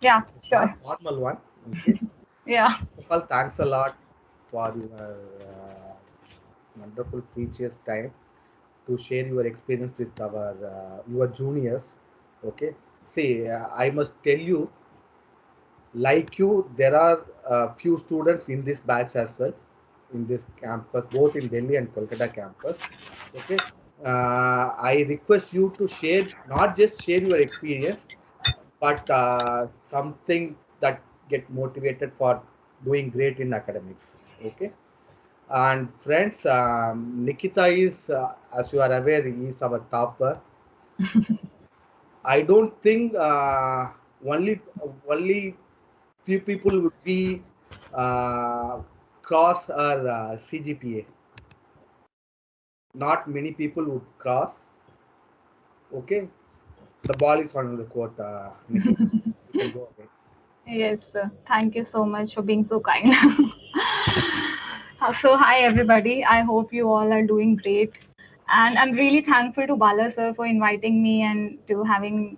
Yeah, It's sure. not formal one. Okay. Yeah. First of all, thanks a lot for your wonderful, precious time to share your experience with our your juniors. Okay. See, I must tell you, like you, there are a few students in this batch as well, in this campus, both in Delhi and Kolkata campus. Okay. I request you to share, not just share your experience, but something that get motivated for doing great in academics. Okay. And friends, Nikita is, as you are aware, he is our topper. I don't think only few people would be uh, cross her CGPA. Not many people would cross. Okay, the ball is on the court, Nikita. You can go away. Yes, sir. Thank you so much for being so kind. So, hi everybody. I hope you all are doing great. And I'm really thankful to Bala sir for inviting me and to having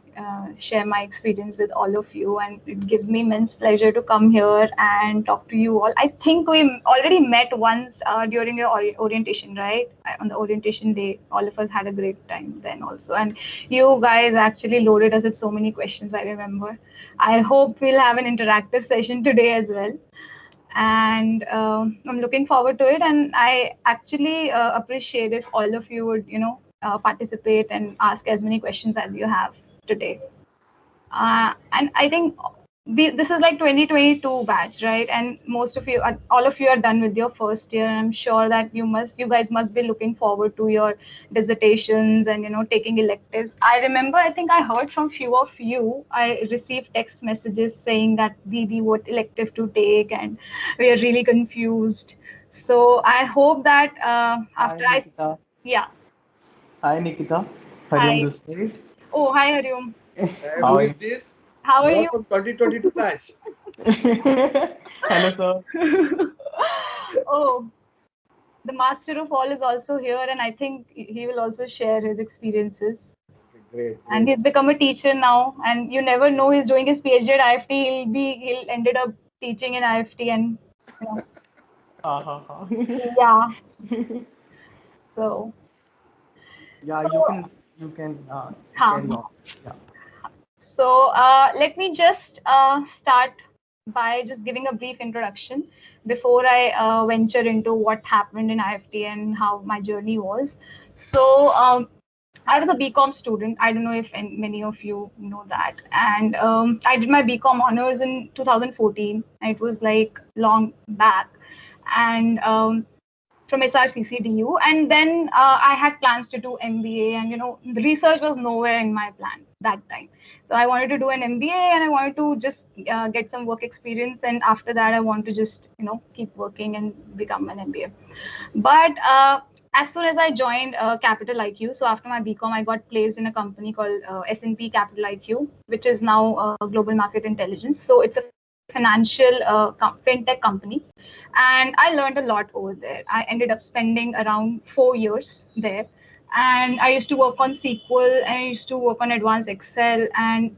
share my experience with all of you. And it gives me immense pleasure to come here and talk to you all. I think we already met once during your orientation, right? On the orientation day, all of us had a great time then also. And you guys actually loaded us with so many questions, I remember. I hope we'll have an interactive session today as well. And I'm looking forward to it. And I actually appreciate if all of you would, participate and ask as many questions as you have today. And I think this is like 2022 batch, right? And most of you, all of you are done with your first year. And I'm sure that you guys must be looking forward to your dissertations and taking electives. I remember, I think I heard from few of you. I received text messages saying that Didi, what elective to take, and we are really confused. So I hope that after Hi I, Nikita. yeah, Hi Nikita. Hariom hi. this side. Oh, hi Hariom. How Who are is you? this? How are You are you? from 2022 batch. Hello sir. Oh, the master of all is also here, and I think he will also share his experiences. Okay, great, And great. he's become a teacher now, and you never know he's Yes. doing his PhD at IIFT. He'll ended up teaching in IIFT, and you know, Ha ha ha. yeah. So, Yeah, so, you can huh. carry on. Yeah. So let me just start by just giving a brief introduction before I venture into what happened in IFT and how my journey was. So I was a BCom student. I don't know if many of you know that. And I did my BCom honors in 2014. It was like long back. And from SRCCDU, and then I had plans to do MBA, and the research was nowhere in my plan that time. So I wanted to do an MBA, and I wanted to just get some work experience, and after that, I want to just keep working and become an MBA. But as soon as I joined Capital IQ, so after my BCom, I got placed in a company called S&P Capital IQ, which is now Global Market Intelligence. So it's a financial fintech company, and I learned a lot over there. I ended up spending around 4 years there, and I used to work on SQL, and I used to work on advanced Excel, and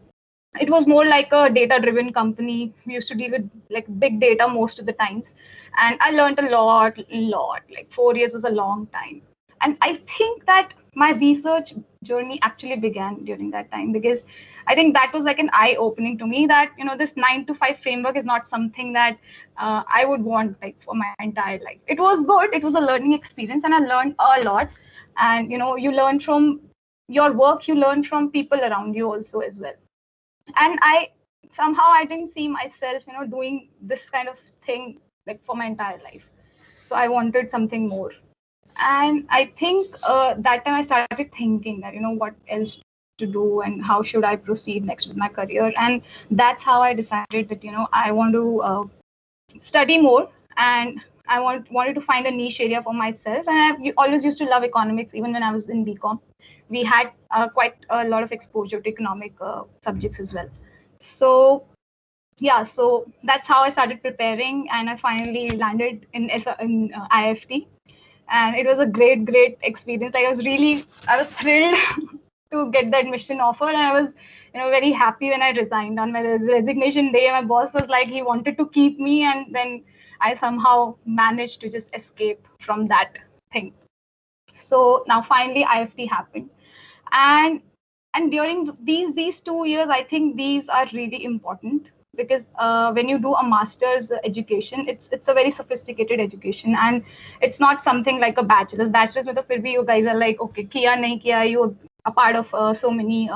it was more like a data driven company. We used to deal with like big data most of the times, and I learned a lot. Like 4 years was a long time, and I think that my research journey actually began during that time, because I think that was like an eye opening to me that this 9 to 5 framework is not something that I would want like for my entire life. It was good, it was a learning experience, and I learned a lot. And you learn from your work, you learn from people around you also as well. And I somehow I didn't see myself doing this kind of thing like for my entire life. So I wanted something more. And I think that time I started thinking that what else to do and how should I proceed next with my career. And that's how I decided that I want to study more, and I wanted to find a niche area for myself. And always used to love economics. Even when I was in BCom, we had quite a lot of exposure to economic subjects as well. So yeah, so that's how I started preparing, and I finally landed in IFT. And it was a great experience. Like I was thrilled to get the admission offer. And I was, very happy when I resigned on my resignation day. My boss was like, he wanted to keep me, and then I somehow managed to just escape from that thing. So now finally IFT happened, and during these 2 years, I think these are really important, because when you do a master's education, it's a very sophisticated education, and it's not something like a bachelor's with a फिर भी you guys are like, okay, किया नहीं किया, you are a part of so many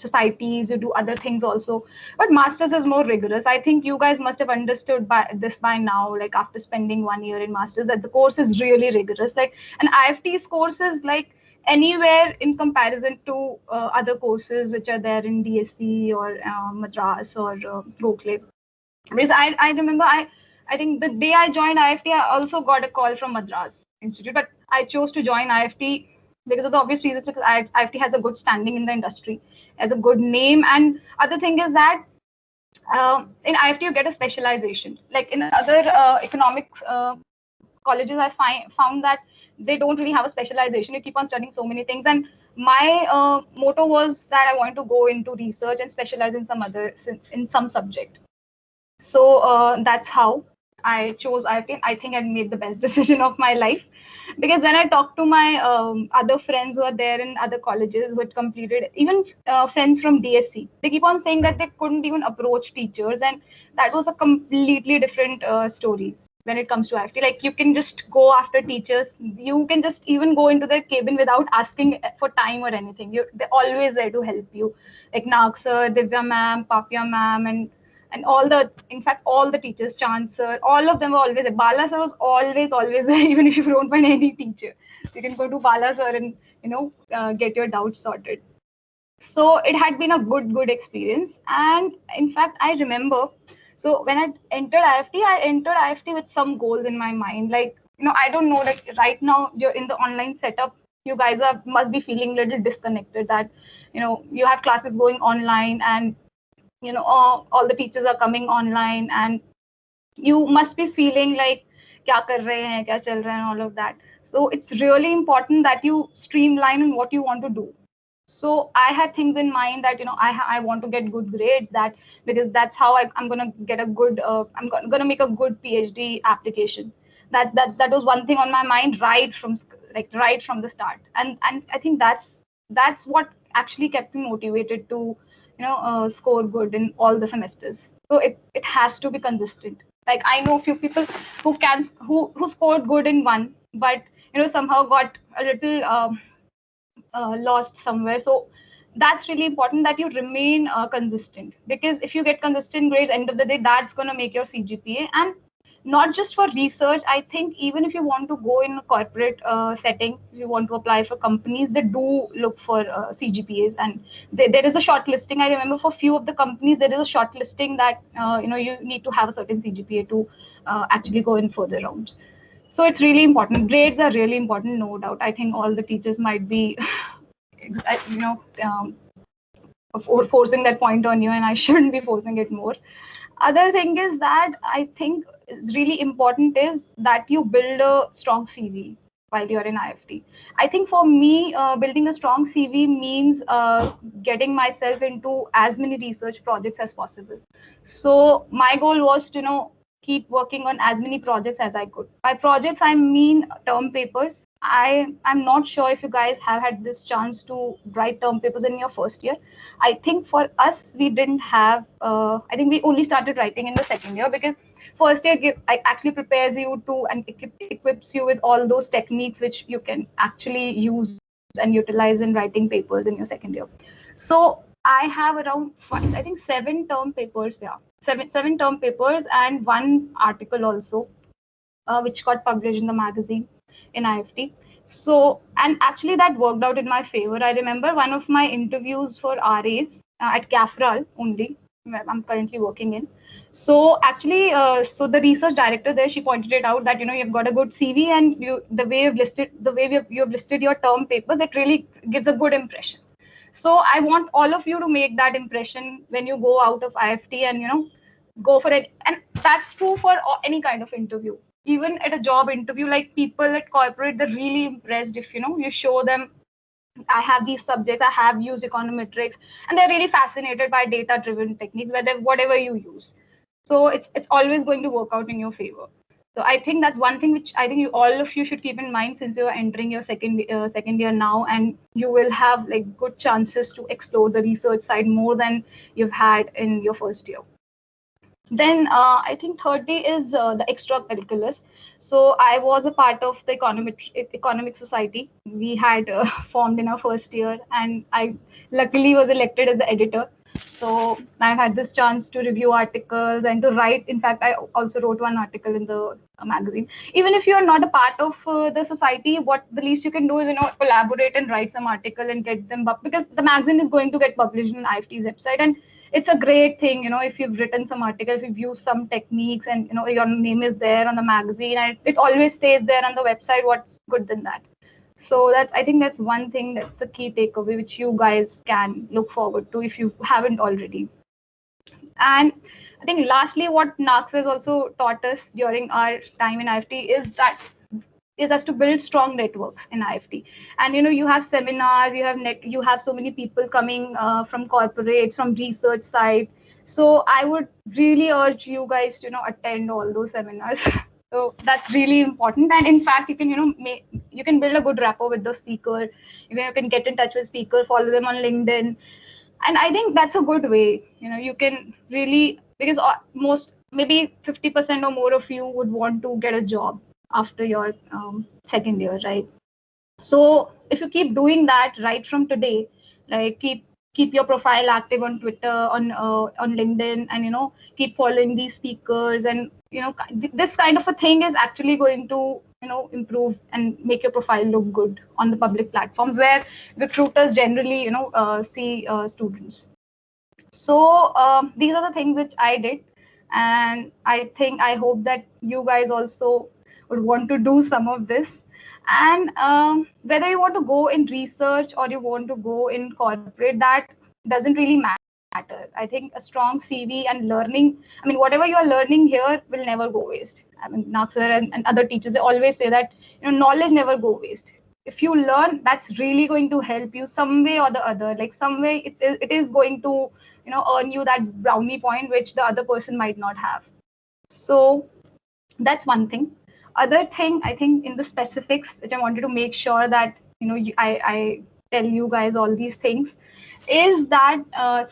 societies, you do other things also, but masters is more rigorous. I think you guys must have understood by now, like after spending 1 year in masters, that the course is really rigorous. Like an IFT's course is like anywhere in comparison to other courses which are there in DSC or Madras or Berkeley. Because I remember I think the day I joined IFT, I also got a call from Madras Institute, but I chose to join IFT because of the obvious reasons, because IFT has a good standing in the industry, has a good name, and other thing is that in IFT you get a specialization. Like in other economics colleges, I found that they don't really have a specialization. You keep on studying so many things, and my motto was that I want to go into research and specialize in some subject. So that's how I chose IIFT. I think I made the best decision of my life, because when I talk to my other friends who are there in other colleges who had completed, even friends from DSC, they keep on saying that they couldn't even approach teachers, and that was a completely different story when it comes to IIFT. Like you can just go after teachers, you can just even go into their cabin without asking for time or anything. They're always there to help you, like Nag sir, Divya ma'am, Papya ma'am, and in fact all the teachers, Chand sir, all of them were always there. Bala sir was always there. Even if you don't find any teacher, you can go to Bala sir and get your doubts sorted. So it had been a good experience, and in fact I remember, so when I entered IFT with some goals in my mind. Like, I don't know, like right now you're in the online setup, you guys must be feeling a little disconnected, that you have classes going online, and all the teachers are coming online, and you must be feeling like kya kar rahe hain, kya chal raha hai, and all of that. So it's really important that you streamline in what you want to do. So I had things in mind that I want to get good grades, that because that's how I'm going to get a good I'm going to make a good PhD application. That was one thing on my mind right from the start, and I think that's what actually kept me motivated to score good in all the semesters. So it has to be consistent. Like I know a few people who scored good in one, but somehow got a little lost somewhere. So that's really important, that you remain consistent, because if you get consistent grades, end of the day, that's going to make your CGPA. And not just for research, I think even if you want to go in a corporate setting, if you want to apply for companies, they do look for CGPAs, and there is a shortlisting. I remember for few of the companies there is a shortlisting that you need to have a certain CGPA to actually go in further rounds. So it's really important. Grades are really important, no doubt. I think all the teachers might be forcing that point on you, and I shouldn't be forcing it more. Other thing is that I think is really important is that you build a strong CV while you're in IFT. I think for me, building a strong CV means getting myself into as many research projects as possible. So my goal was to keep working on as many projects as I could. By projects, I mean term papers. I'm not sure if you guys have had this chance to write term papers in your first year. I think for us, we didn't have, I think we only started writing in the second year, because first year actually prepares you to and equips you with all those techniques which you can actually use and utilize in writing papers in your second year. So I have around, I think 7 term papers, yeah. Seven term papers and one article also, which got published in the magazine in IFT. So, and actually that worked out in my favor. I remember one of my interviews for RAs at CAFRAL only, where I'm currently working in. So actually, so the research director there, she pointed it out that you've got a good CV, and the way you've listed your term papers, it really gives a good impression. So I want all of you to make that impression when you go out of IFT, and go for it. And that's true for any kind of interview. Even at a job interview, like people at corporate, they're really impressed if you show them I have these subjects, I have used econometrics, and they're really fascinated by data driven techniques, whatever you use. So it's always going to work out in your favor. So I think that's one thing which I think all of you should keep in mind, since you're entering your second year now, and you will have like good chances to explore the research side more than you've had in your first year. Then I think third day is the extracurriculars. So I was a part of the economic society. We had formed in our first year, and I luckily was elected as the editor. So I've had this chance to review articles and to write. In fact, I also wrote one article in the magazine. Even if you are not a part of the society, what the least you can do is collaborate and write some article and get them up, because the magazine is going to get published on IIFT's website, and it's a great thing, if you've written some articles, if you've used some techniques, and your name is there on the magazine, and it always stays there on the website. What's good than that? So I think that's one thing, that's a key takeaway which you guys can look forward to if you haven't already. And I think lastly, what Narks has also taught us during our time in IIFT is us to build strong networks in IIFT. And you have seminars, you have so many people coming from corporates, from research side. So I would really urge you guys to attend all those seminars. So that's really important. And in fact, you can you can build a good rapport with the speaker. You can get in touch with speaker, follow them on LinkedIn, and I think that's a good way. You can really, because most, maybe 50% or more of you would want to get a job after your second year, right? So if you keep doing that right from today, like keep your profile active on Twitter, on LinkedIn, and keep following these speakers, and this kind of a thing is actually going to improve and make your profile look good on the public platforms where recruiters generally see students. So these are the things which I did, and I hope that you guys also would want to do some of this. And whether you want to go in research or you want to go in corporate, that doesn't really matter. I think a strong CV and learning, I mean, whatever you are learning here will never go waste. I mean, Naksar and other teachers, they always say that knowledge never go waste. If you learn, that's really going to help you some way or the other. Like some way, it is going to earn you that brownie point which the other person might not have. So that's one thing. Other thing, I think, in the specifics, which I wanted to make sure that I tell you guys all these things, is that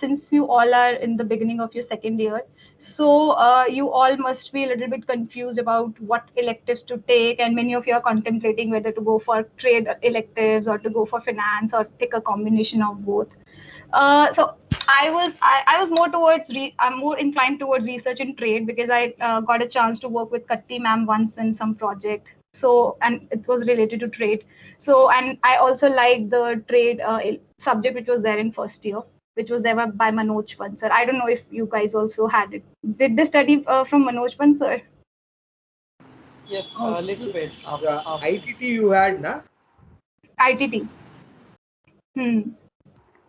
since you all are in the beginning of your second year, so you all must be a little bit confused about what electives to take, and many of you are contemplating whether to go for trade electives or to go for finance or take a combination of both. So I was more towards I'm more inclined towards research and trade, because I got a chance to work with Katti ma'am once in some project. So, and it was related to trade. So, and I also liked the trade subject which was there in first year, which was there by Manoj Bansal. I don't know if you guys also had it. Did they study from Manoj Bansal? Yes, a little bit. ITT you had, na? ITT. Hmm.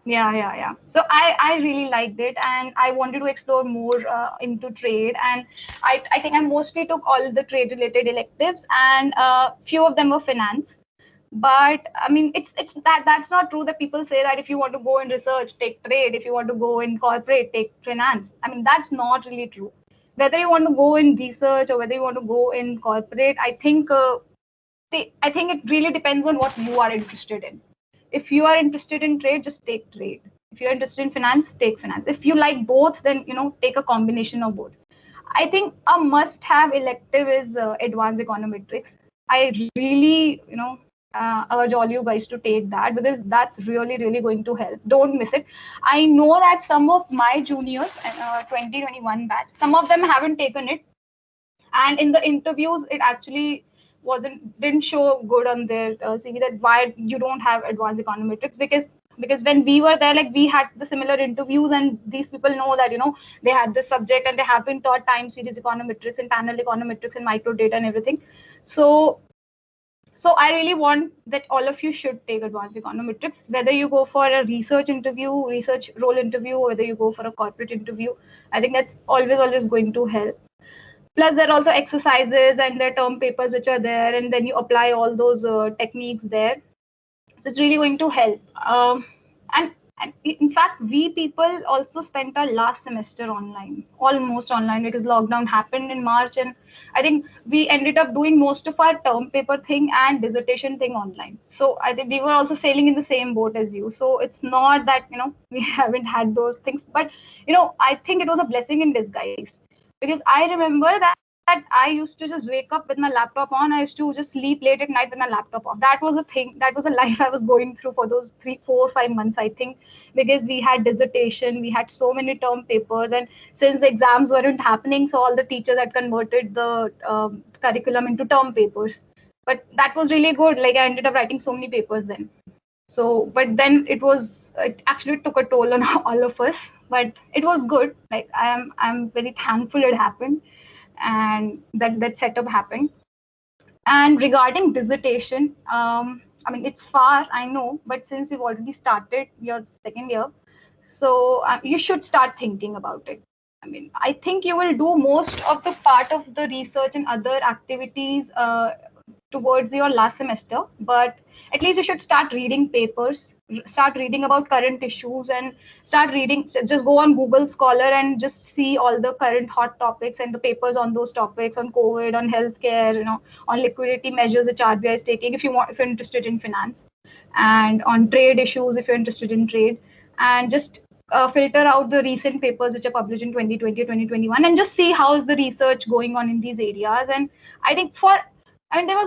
Yeah. So I really liked it, and I wanted to explore more into trade. And I think I mostly took all the trade related electives, and few of them were finance. But I mean, it's that's not true that people say that if you want to go in research, take trade. If you want to go in corporate, take finance. I mean, that's not really true. Whether you want to go in research or whether you want to go in corporate, I think it really depends on what you are interested in. If you are interested in trade, just take trade. If you're interested in finance, take finance. If you like both, then take a combination of both. I think a must-have elective is advanced econometrics. I really urge all you guys to take that, because that's really really going to help. Don't miss it. I know that some of my juniors, 2021 batch, some of them haven't taken it, and in the interviews it actually didn't show good on their CV, that why you don't have advanced econometrics, because when we were there, like, we had the similar interviews, and these people know that they had this subject and they have been taught time series econometrics and panel econometrics and micro data and everything. So I really want that all of you should take advanced econometrics, whether you go for a research role interview, or whether you go for a corporate interview. I think that's always going to help. Plus, there are also exercises and there are term papers which are there, and then you apply all those techniques there. So it's really going to help. And, and in fact, we people also spent our last semester online, almost online, because lockdown happened in March, and I think we ended up doing most of our term paper thing and dissertation thing online. So I think we were also sailing in the same boat as you. So it's not that we haven't had those things, but I think it was a blessing in disguise, because I remember that I used to just wake up with my laptop on. I used to just sleep late at night with my laptop off. That was a thing. That was a life I was going through for those 3, 4, 5 months, I think, because we had dissertation, we had so many term papers, and since the exams weren't happening, so all the teachers had converted the curriculum into term papers. But that was really good. Like I ended up writing so many papers then. So, but then it actually took a toll on all of us. But it was good. Like I'm very thankful it happened, and that setup happened. And regarding dissertation, I mean, it's far, I know, but since you've already started your second year, so you should start thinking about it. I mean, I think you will do most of the part of the research and other activities towards your last semester, but at least you should start reading papers, start reading about current issues, and start reading. Just go on Google Scholar and just see all the current hot topics and the papers on those topics, on COVID, on healthcare, on liquidity measures which RBI is taking, if you're interested in finance, and on trade issues if you're interested in trade, and just filter out the recent papers which are published in 2020 or 2021, and just see how is the research going on in these areas. And I think I mean, there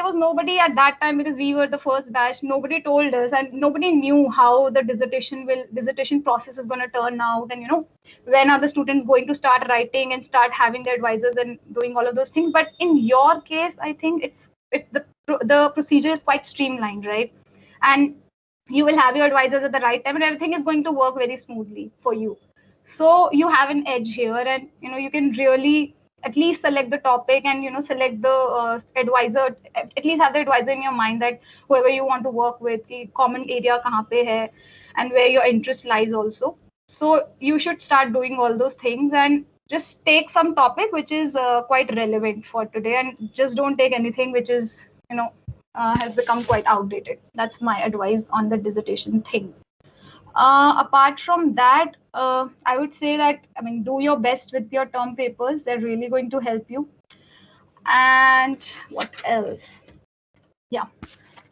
was nobody at that time, because we were the first batch. Nobody told us, and nobody knew how the dissertation process is going to turn out, and when are the students going to start writing and start having their advisors and doing all of those things. But in your case, I think the procedure is quite streamlined, right? And you will have your advisors at the right time, and everything is going to work very smoothly for you. So you have an edge here, and you can really at least select the topic, and select the advisor. At least have the advisor in your mind, that whoever you want to work with, the common area kahan pe hai, and where your interest lies also. So you should start doing all those things, and just take some topic which is quite relevant for today, and just don't take anything which is has become quite outdated. That's my advice on the dissertation thing. Apart from that, I would say that, I mean, do your best with your term papers. They're really going to help you. And what else? Yeah,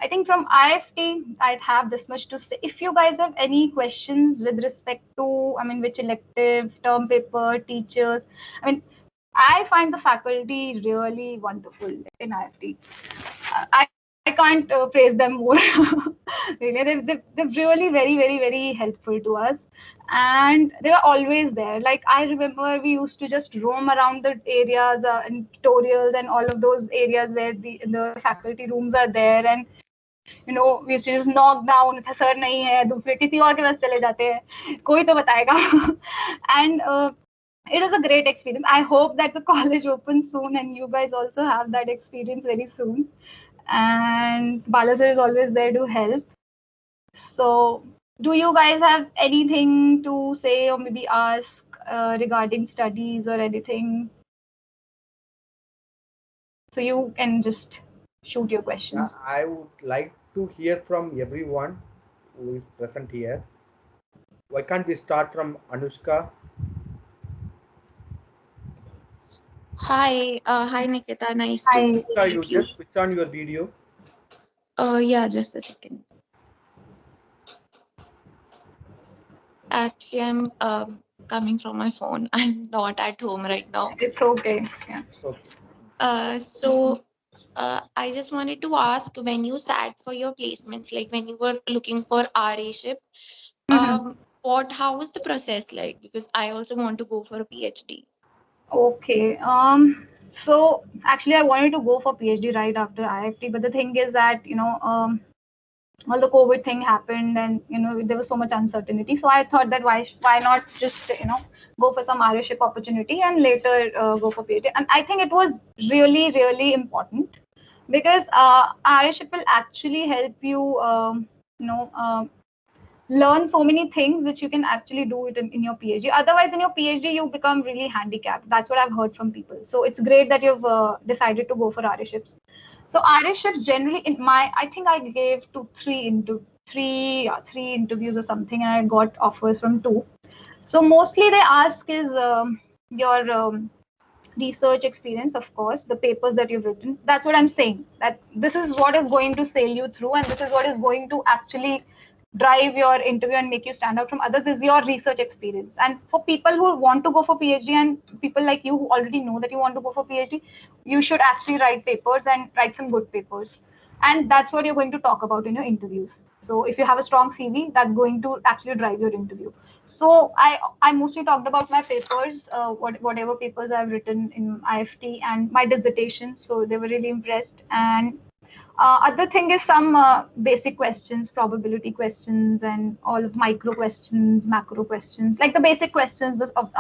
I think from IIFT, I'd have this much to say. If you guys have any questions with respect to, I mean, which elective, term paper, teachers, I mean, I find the faculty really wonderful in IIFT. I can't praise them more. Really, they're really very, very, very helpful to us. And they are always there. Like I remember we used to just roam around the areas and tutorials and all of those areas where the faculty rooms are there. And we used to just knock down, sir nahi hai, दूसरे किसी और के पास चले जाते हैं, कोई तो बताएगा. And it was a great experience. I hope that the college opens soon and you guys also have that experience very soon. And Bala sir is always there to help. So, do you guys have anything to say or maybe ask regarding studies or anything? So you can just shoot your questions. I would like to hear from everyone who is present here. Why can't we start from Anushka? Hi Nikita, nice to Hi. Anushka, you meet you. just switch on your video. Yeah, just a second. Actually, I'm coming from my phone. I'm not at home right now. It's okay. Yeah. Okay. I just wanted to ask, when you sat for your placements, like when you were looking for RA-ship, Mhm. how was the process like? Because I also want to go for a PhD. Okay. So actually, I wanted to go for PhD right after IIFT, but the thing is that all the COVID thing happened, and there was so much uncertainty. So I thought that why not just go for some RA-ship opportunity and later go for PhD. And I think it was really really important, because RA-ship will actually help you you know learn so many things which you can actually do it in your PhD. Otherwise, in your PhD, you become really handicapped. That's what I've heard from people. So it's great that you've decided to go for RA-ships. So RA-ships generally in my, I think I gave to three interviews or something, and I got offers from two. So mostly they ask is your research experience, of course, the papers that you've written. That's what I'm saying. That this is what is going to sail you through, and this is what is going to actually drive your interview and make you stand out from others is your research experience. And for people who want to go for PhD and people like you who already know that you want to go for PhD, you should actually write papers and write some good papers. And that's what you're going to talk about in your interviews. So if you have a strong CV, that's going to actually drive your interview. So I mostly talked about my papers, whatever papers I've written in IFT and my dissertation. So they were really impressed. And other thing is some basic questions, probability questions, and all of micro questions, macro questions, like the basic questions of,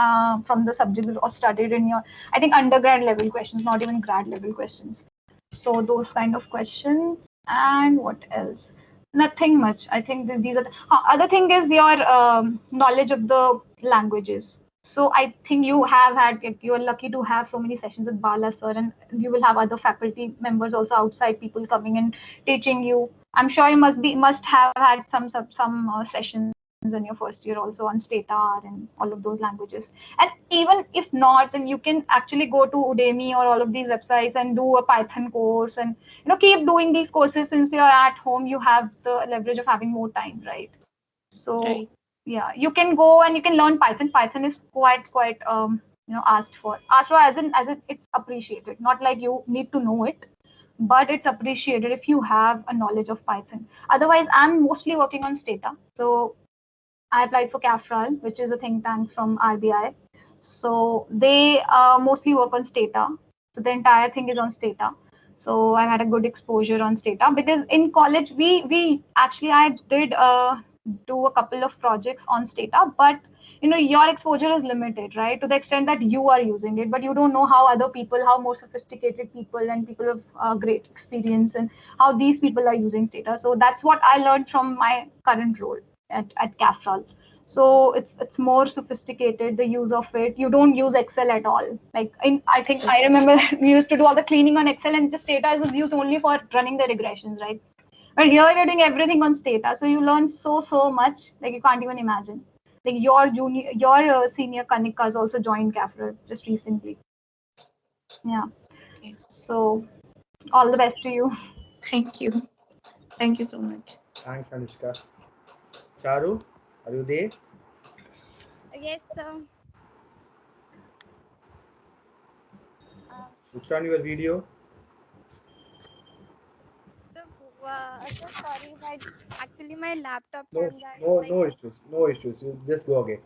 from the subjects that are studied in your, I think, undergrad level questions, not even grad level questions. So those kind of questions. And what else? Nothing much. I think that these are. Other thing is your knowledge of the languages. So I think you have had, you are lucky to have so many sessions with Bala sir, and you will have other faculty members also outside, people coming and teaching you. I'm sure you must have had some sessions in your first year also on Statar and all of those languages. And even if not, then you can actually go to Udemy or all of these websites and do a Python course, and keep doing these courses. Since you're at home, you have the leverage of having more time, right? So Right. yeah, you can go and you can learn Python. Python is quite asked for as in it's appreciated. Not like you need to know it, but it's appreciated if you have a knowledge of Python. Otherwise, I'm mostly working on Stata. So I applied for CAFRAL, which is a think tank from RBI. So they mostly work on Stata. So the entire thing is on Stata. So I had a good exposure on Stata because in college we actually I did do a couple of projects on Stata, but your exposure is limited, right? To the extent that you are using it, but you don't know how other people, how more sophisticated people and people with great experience, and how these people are using Stata. So that's what I learned from my current role at CAFRAL. So it's more sophisticated, the use of it. You don't use Excel at all. Like I think I remember we used to do all the cleaning on Excel, and just Stata was used only for running the regressions, right? But here you're doing everything on Stata, so you learn so much, like you can't even imagine. Like your senior Kanika has also joined CAFRAL just recently. Yeah. Okay. So all the best to you. Thank you. Thank you so much. Thanks, Anushka. Charu, are you there? Yes, sir. Switch on your video. So sorry, but actually my laptop No, camera is no, like, no issues. No issues. You just go again.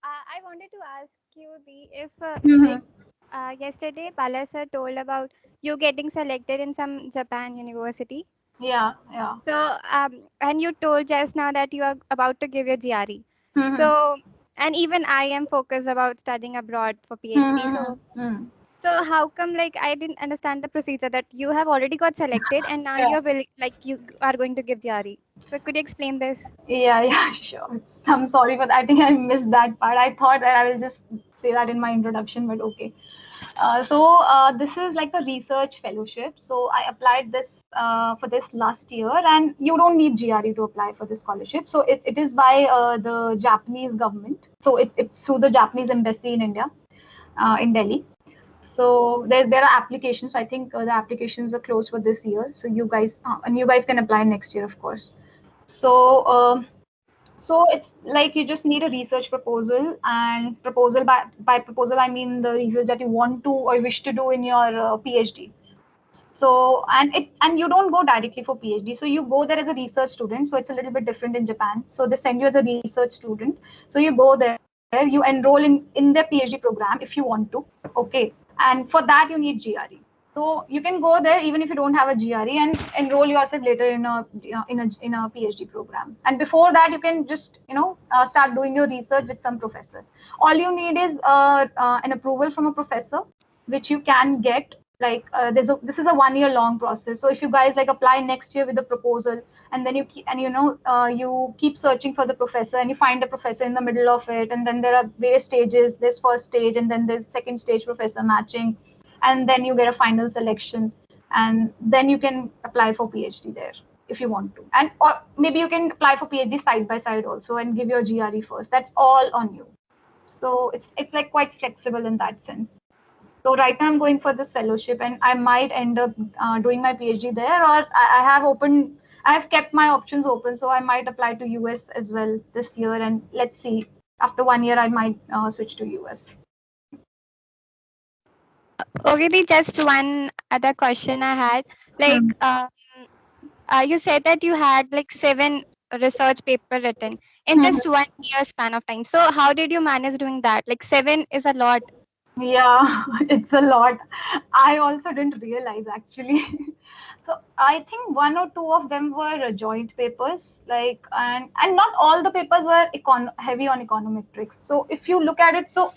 I wanted to ask you the if Mm-hmm. yesterday Bala sir told about you getting selected in some Japan university. Yeah, yeah. So and you told just now that you are about to give your GRE. Mm-hmm. So and even I am focused about studying abroad for PhD. So Mm-hmm. so how come like I didn't understand the procedure that you have already got selected and now Yeah. you're like you are going to give GRE. So could you explain this? Yeah, sure. I'm sorry, but I think I missed that part. I thought that I will just say that in my introduction, but okay. So this is like a research fellowship. So I applied this for this last year, and you don't need GRE to apply for this scholarship. So it is by the Japanese government. So it's through the Japanese embassy in India, in Delhi. So there are applications. I think the applications are closed for this year. So you guys can apply next year, of course. So so it's like you just need a research proposal, and proposal by proposal I mean the research that you want to or wish to do in your PhD. So and you don't go directly for PhD. So you go there as a research student. So it's a little bit different in Japan. So they send you as a research student. So you go there, you enroll in their PhD program if you want to. Okay, and for that you need GRE. So you can go there even if you don't have a GRE and enroll yourself later in a PhD program. And before that, you can just start doing your research with some professor. All you need is an approval from a professor, which you can get. Like this is a 1 year long process. So if you guys like apply next year with the proposal, and then you keep, and you keep searching for the professor, and you find the professor in the middle of it, and then there are various stages. There's first stage, and then there's second stage professor matching, and then you get a final selection, and then you can apply for PhD there if you want to. And or maybe you can apply for PhD side by side also and give your GRE first. That's all on you. So it's like quite flexible in that sense. So right now I'm going for this fellowship, and I might end up doing my PhD there, or I have open. I have kept my options open, so I might apply to US as well this year, and let's see. After 1 year, I might switch to US. Okay, the just one other question I had. Like, Hmm. you said that you had like 7 research paper written in Hmm. just 1 year span of time. So how did you manage doing that? Like, seven is a lot. Yeah, it's a lot. I also didn't realize actually. So I think one or two of them were joint papers, like, and not all the papers were heavy on econometrics. So if you look at it, so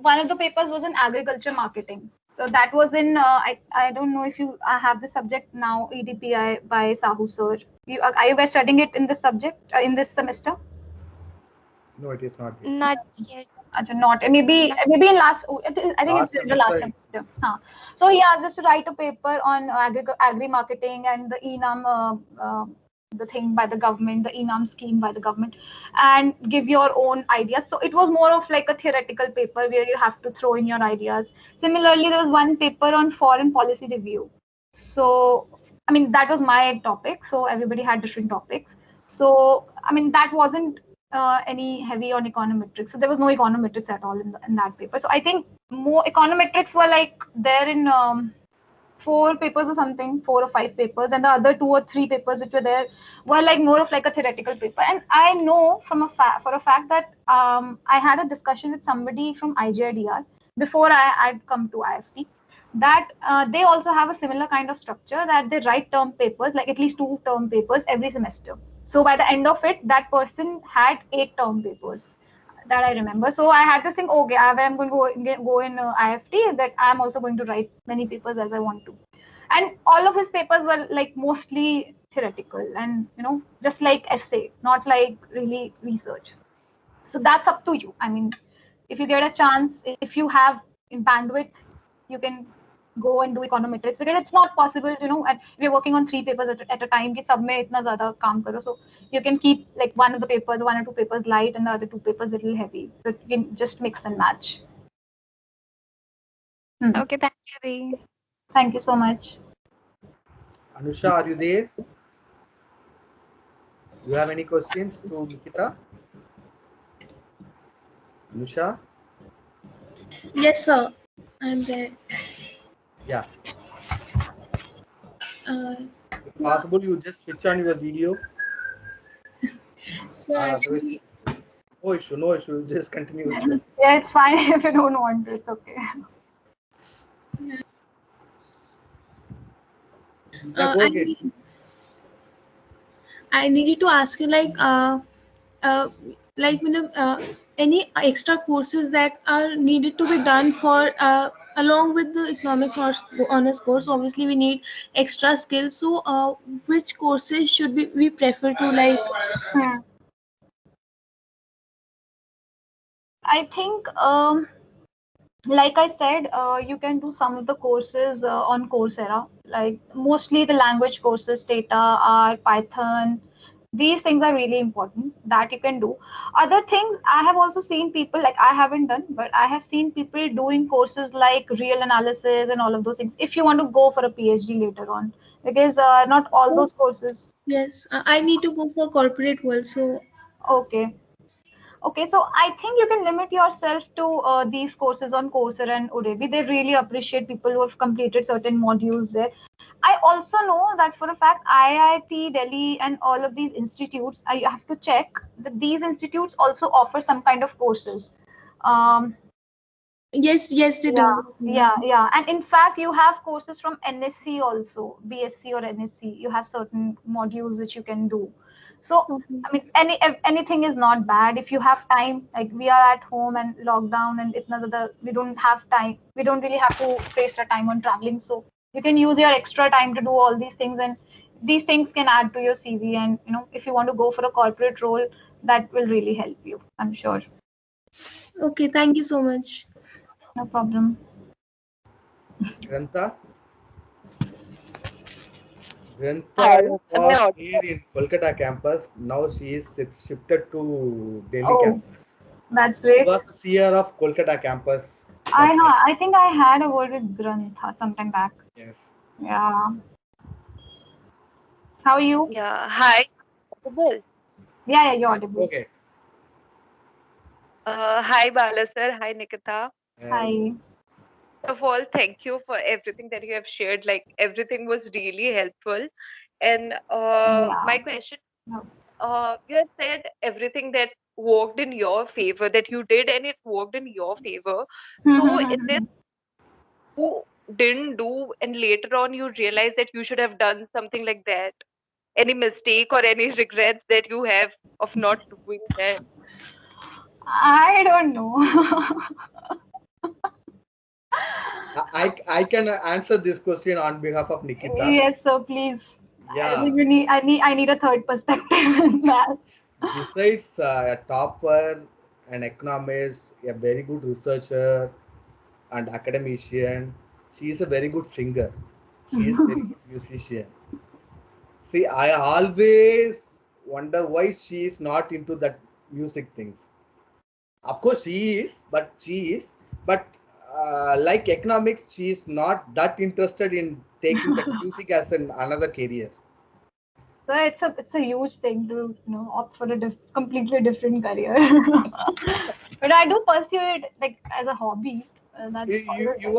one of the papers was in agriculture marketing. So that was in I don't know if you have the subject now, EDPI by Sahu sir. Are you guys studying it in this subject in this semester? No, it is not yet. Not yet. Not maybe Not. maybe in last I think Last it's in the last semester, semester. Huh. So yeah, just to write a paper on agri marketing and the enam the thing by the government, the enam scheme by the government, and give your own ideas. So it was more of like a theoretical paper where you have to throw in your ideas. Similarly, there was one paper on foreign policy review. So I mean that was my topic. So everybody had different topics. So I mean that wasn't any heavy on econometrics. So there was no econometrics at all in that paper. So I think more econometrics were like there in 4 papers or something, 4 or 5 papers, and the other 2 or 3 papers which were there were like more of like a theoretical paper. And I know from for a fact that I had a discussion with somebody from IGIDR before I'd come to IIFT, that they also have a similar kind of structure, that they write term papers, like at least 2 term papers every semester. So by the end of it, that person had 8 term papers that I remember. So I had this thing, okay, I'm going to go in IFT, that I'm also going to write many papers as I want to. And all of his papers were like mostly theoretical and, just like essay, not like really research. So that's up to you. I mean, if you get a chance, if you have in bandwidth, you can go and do econometrics, because it's not possible, and we're working on 3 papers at a time, ki sab mein itna zyada kaam karo. So you can keep like one of the papers, 1 or 2 papers light, and the other 2 papers a little heavy, so you can just mix and match. Okay, thank you, Dee. Thank you so much. Anusha, are you there? You have any questions to Nikita? Anusha? Yes, sir. I'm there. Yeah. Uh, If so, possible, you just switch on your video. so Otherwise, actually, no issue, no issue. Just continue with your. Yeah, it's fine. If you don't want to, it's okay. Yeah, go I ahead. I needed to ask you uh, any extra courses that are needed to be done for along with the economics or honors course. Obviously, we need extra skills. So, which courses should we prefer to like? Hmm. I think like I said, you can do some of the courses on Coursera, like mostly the language courses, data, R, Python. These things are really important that you can do. Other things, I have also seen people, like I haven't done, but I have seen people doing courses like real analysis and all of those things. If you want to go for a PhD later on, because not all those courses. Yes, I need to go for corporate world. So, Okay. Okay, so I think you can limit yourself to these courses on Coursera and Udemy. They really appreciate people who have completed certain modules there. I also know that for a fact, IIT Delhi and all of these institutes, I have to check that these institutes also offer some kind of courses. Um, yes, they yeah, do. yeah. And in fact, you have courses from NSC also, BSc or NSC. You have certain modules which you can do. So, Okay. I mean, anything is not bad if you have time. Like we are at home and lockdown, and we don't have time. We don't really have to waste our time on traveling. So you can use your extra time to do all these things, and these things can add to your CV. And if you want to go for a corporate role, that will really help you. I'm sure. Okay, thank you so much. No problem. Grantha. Hi, Grantha am I was here audible? in Kolkata campus. Now she is shifted to Delhi Oh, campus. that's She great. was a seer of Kolkata campus I that know. time. I think I had a word with Grantha sometime back. Yes. Yeah. How are you? Yeah, hi. Audible. Yeah, you're audible. Okay. Hi, Bala sir. Hi, Nikita. And Hi. First of all, thank you for everything that you have shared. Like everything was really helpful. And Yeah. my question, you have said everything that worked in your favor, that you did, and it worked in your favor. So, is there you didn't do, and later on you realize that you should have done something like that? Any mistake or any regrets that you have of not doing that? I don't know. I can answer this question on behalf of Nikita. Yes, so please. I think Yeah. you need. I need a third perspective in that. Besides a topper, an economist, a very good researcher and academician, she is a very good singer. She is very good musician. See, I always wonder why she is not into that music things. Of course, but like economics, she is not that interested in taking that music as another career. So it's a huge thing to opt for a completely different career. But I do pursue it like as a hobby. That's always like You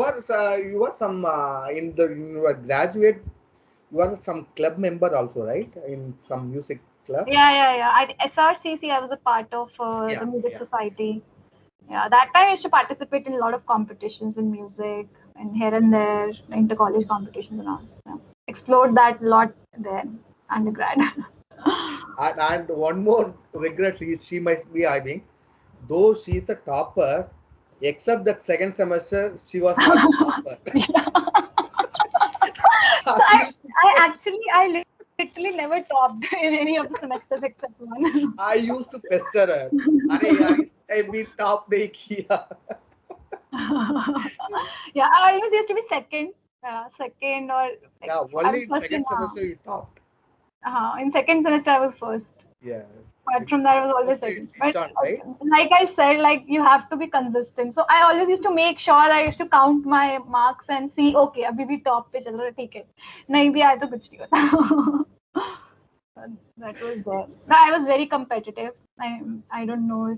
are some in the you are graduate. You are some club member also, right? In some music club. yeah. SRCC, I was a part of the Yeah, music yeah. society. Yeah, that time I used to participate in a lot of competitions in music and here and there, inter college competitions and all. Yeah. Explored that a lot then undergrad. And one more regret she might be having, though she is a topper, except that second semester she was not the topper. So I used to I literally never topped in any of the semesters except one. I used to pester her. अरे यार इस भी top नहीं किया. Yeah, I always used to be second, second or like Yeah, I only was in first second in. semester you topped. In second semester I was first. Yes. Apart In from that, I third was always semester second. it's But Ishan, right? like I said, like you have to be consistent. So I always used to make sure I used to count my marks and see, okay, अभी भी top पे चल रहा है, ठीक है. नहीं भी आया तो कुछ नहीं होता. That was there. No, I was very competitive. I don't know if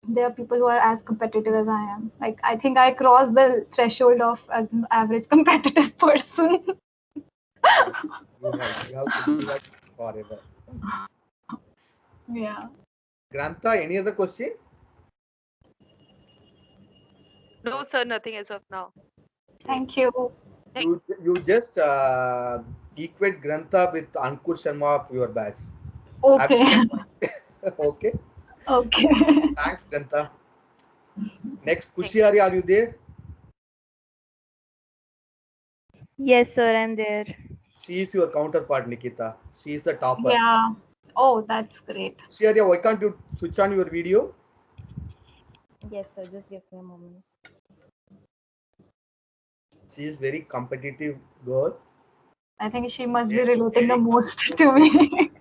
there are people who are as competitive as I am. Like I think I crossed the threshold of an average competitive person. No, you have to do that forever. Yeah. Granta, any other question? No, sir, nothing as of now. Thank you. Thank You just equate Grantha with Ankur Sharma of your batch. Have you Okay. done that? Okay. Okay. Thanks, Grantha. Next, thank Kushiari, are you there? Yes, sir, I'm there. She is your counterpart, Nikita. She is the topper. Yeah. Oh, that's great. Kushiari, why can't you switch on your video? Yes, sir, just give me a moment. She is very competitive girl. I think she must be Very, relating the very most composed, to me.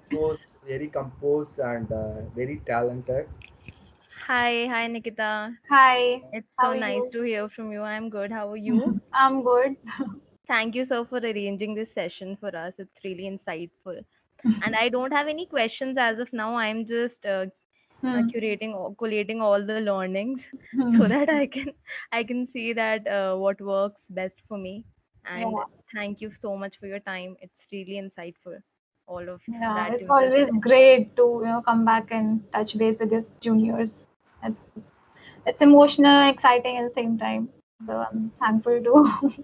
very composed and very talented. Hi, Nikita. Hi. It's How so are nice you? to hear from you. I'm good. How are you? I'm good. Thank you, sir, for arranging this session for us. It's really insightful. And I don't have any questions as of now. I'm just Hmm. collating all the learnings so Hmm. that I can see that what works best for me. Yeah. And thank you so much for your time. It's really insightful, all of Yeah. that It's you just always said. great to come back and touch base with your juniors. It's, it's emotional, exciting at the same time. So I'm thankful to.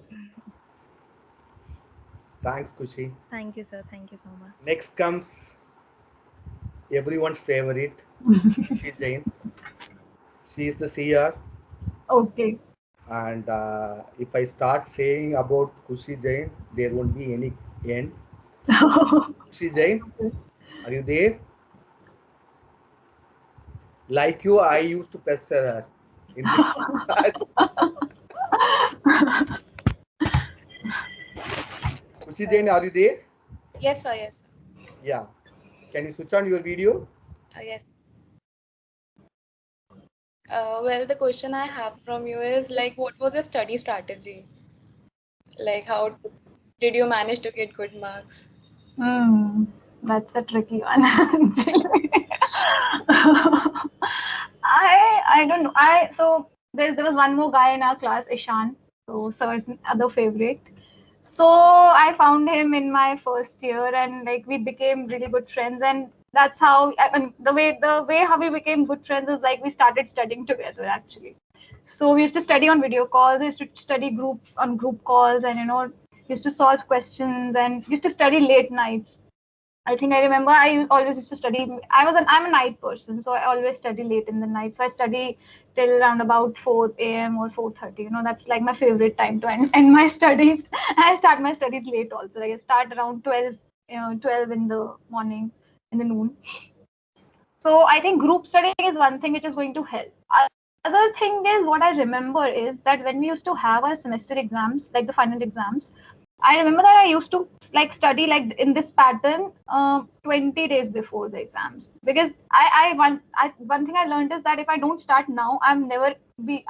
Thanks, Kushi. Thank you, sir. Thank you so much. Next comes everyone's favorite, Kushi Jain. She is the CR. Okay. And if I start saying about Kushi Jain, there won't be any end. Kushi Jain, are you there? Like you, I used to pester her in this batch. Kushi Jain, are you there? Yes, sir. Yes, sir. Yeah. Can you switch on your video? Yes. Well, the question I have from you is like, what was your study strategy? Like, how did you manage to get good marks? Hmm, that's a tricky one. I don't know. There was one more guy in our class, Ishan. So sir's other favorite. So I found him in my first year, and like we became really good friends. And that's how I mean, the way how we became good friends is like we started studying together actually. So we used to study on video calls. We used to study group calls, and used to solve questions and used to study late nights. I think I remember I always used to study. I'm a night person, so I always study late in the night. So I study till around about 4 a.m. or 4:30. That's like my favorite time to end my studies. I start my studies late also. Like I start around 12, 12 in the morning, in the noon. So I think group studying is one thing which is going to help. Other thing is what I remember is that when we used to have our semester exams, like the final exams, I remember that I used to like study like in this pattern 20 days before the exams because one thing I learned is that if I don't start now, I'll never be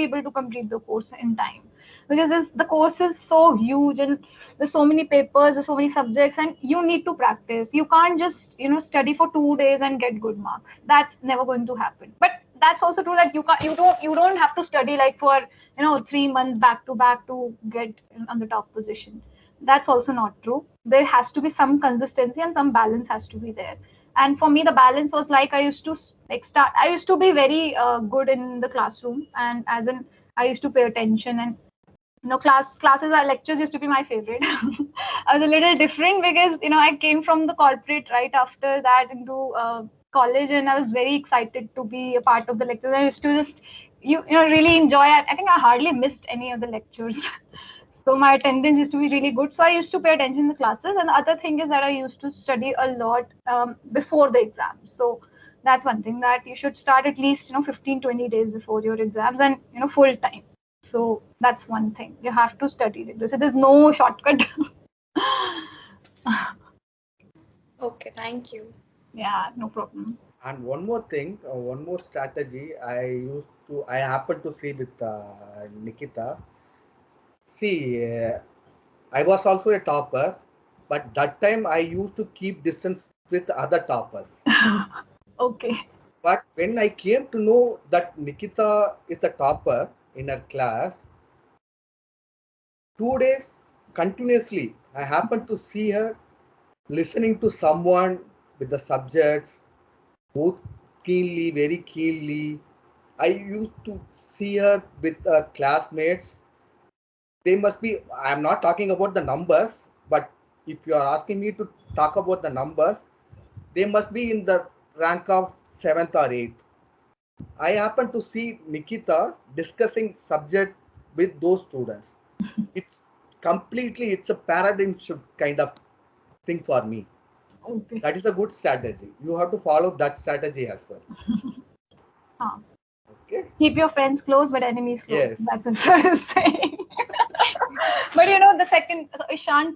able to complete the course in time because the course is so huge and there's so many papers, there's so many subjects, and you need to practice. You can't just study for 2 days and get good marks. That's never going to happen. But that's also true that you don't have to study like for 3 months back to back to get on the top position. That's also not true. There has to be some consistency and some balance has to be there. And for me the balance was like I used to be very good in the classroom, and as in I used to pay attention, and classes or lectures used to be my favorite. I was a little different because I came from the corporate right after that into college, and I was very excited to be a part of the lectures. I used to just really enjoy it. I think I hardly missed any of the lectures. So my attendance used to be really good. So I used to pay attention in the classes. And the other thing is that I used to study a lot before the exams. So that's one thing, that you should start at least 15-20 days before your exams, and full time. So that's one thing. You have to study like this. There's no shortcut. Okay, thank you. Yeah, no problem. And one more thing, one more strategy I happened to see with Nikita. See, I was also a topper, but that time I used to keep distance with other toppers. Okay. But when I came to know that Nikita is the topper in her class, 2 days continuously, I happened to see her listening to someone with the subjects both keenly, very keenly. I used to see her with her classmates. They must be, I'm not talking about the numbers, but if you are asking me to talk about the numbers, they must be in the rank of 7th or 8th. I happen to see Nikita discussing subject with those students. It's it's a paradigm shift kind of thing for me. Okay. That is a good strategy. You have to follow that strategy as well. Huh. Okay. Keep your friends close but enemies close. Yes. That's what I'm saying. But the second, so Ishan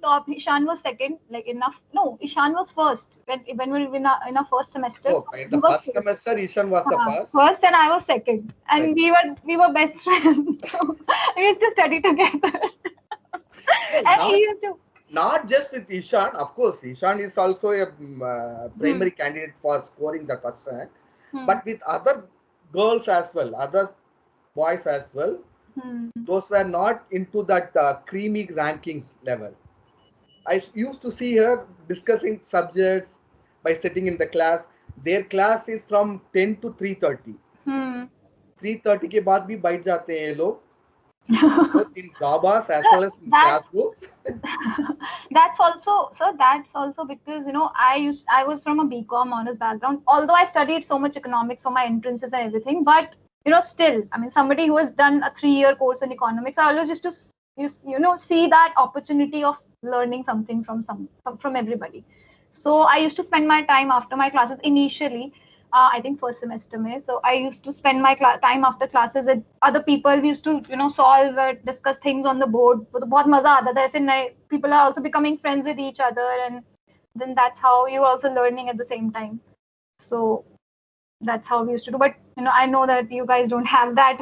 was second, like enough. No, Ishan was first when we were in our first semester. Oh, So in he the was first first. semester, Ishan was the first. First, and I was second, and Second. we were best friends. So we used to study together, No, and he used to. not just with Ishan. Of course, Ishan is also a Hmm, primary candidate for scoring the first rank, hmm, but with other girls as well, other boys as well. hmm. Those were not into that creamy ranking level. Used to see her discussing subjects by sitting in the class. Their class is from 10 to 3:30. Hmm. 3:30 के बाद भी बैठ जाते हैं ये लोग, both in dabas as well as in That's classrooms. that's also because I was from a BCom honors background. Although I studied so much economics for my entrances and everything, but still, I mean, somebody who has done a 3-year course in economics, I always used to see that opportunity of learning something from from everybody. So I used to spend my time after my classes initially I think first semester mein. So I used to spend my time after classes with other people. We used to, solve, discuss things on the board. तो बहुत मजा आता था ऐसे नए people are also becoming friends with each other, and then that's how you are also learning at the same time. So that's how we used to do. But I know that you guys don't have that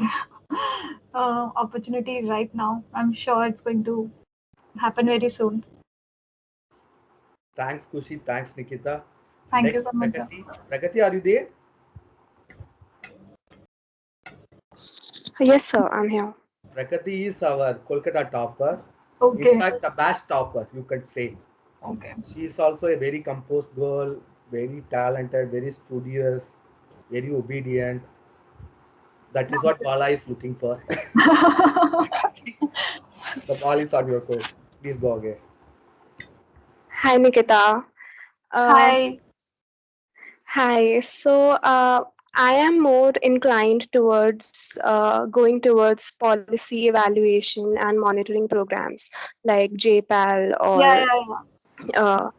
opportunity right now. I'm sure it's going to happen very soon. Thanks, Kushi. Thanks, Nikita. Thank you Next, so much. Pragati. Pragati, are you there? Yes, sir, I'm here. Pragati is our Kolkata topper. In Okay. fact, the best topper, you could say. Okay. She is also a very composed girl, very talented, very studious, very obedient. That is what Bala is looking for. The ball is on your court. Please go again. Hi, Nikita. Uh, Hi. Hi. I am more inclined towards going towards policy evaluation and monitoring programs like JPAL Yeah, or yeah, yeah. uh,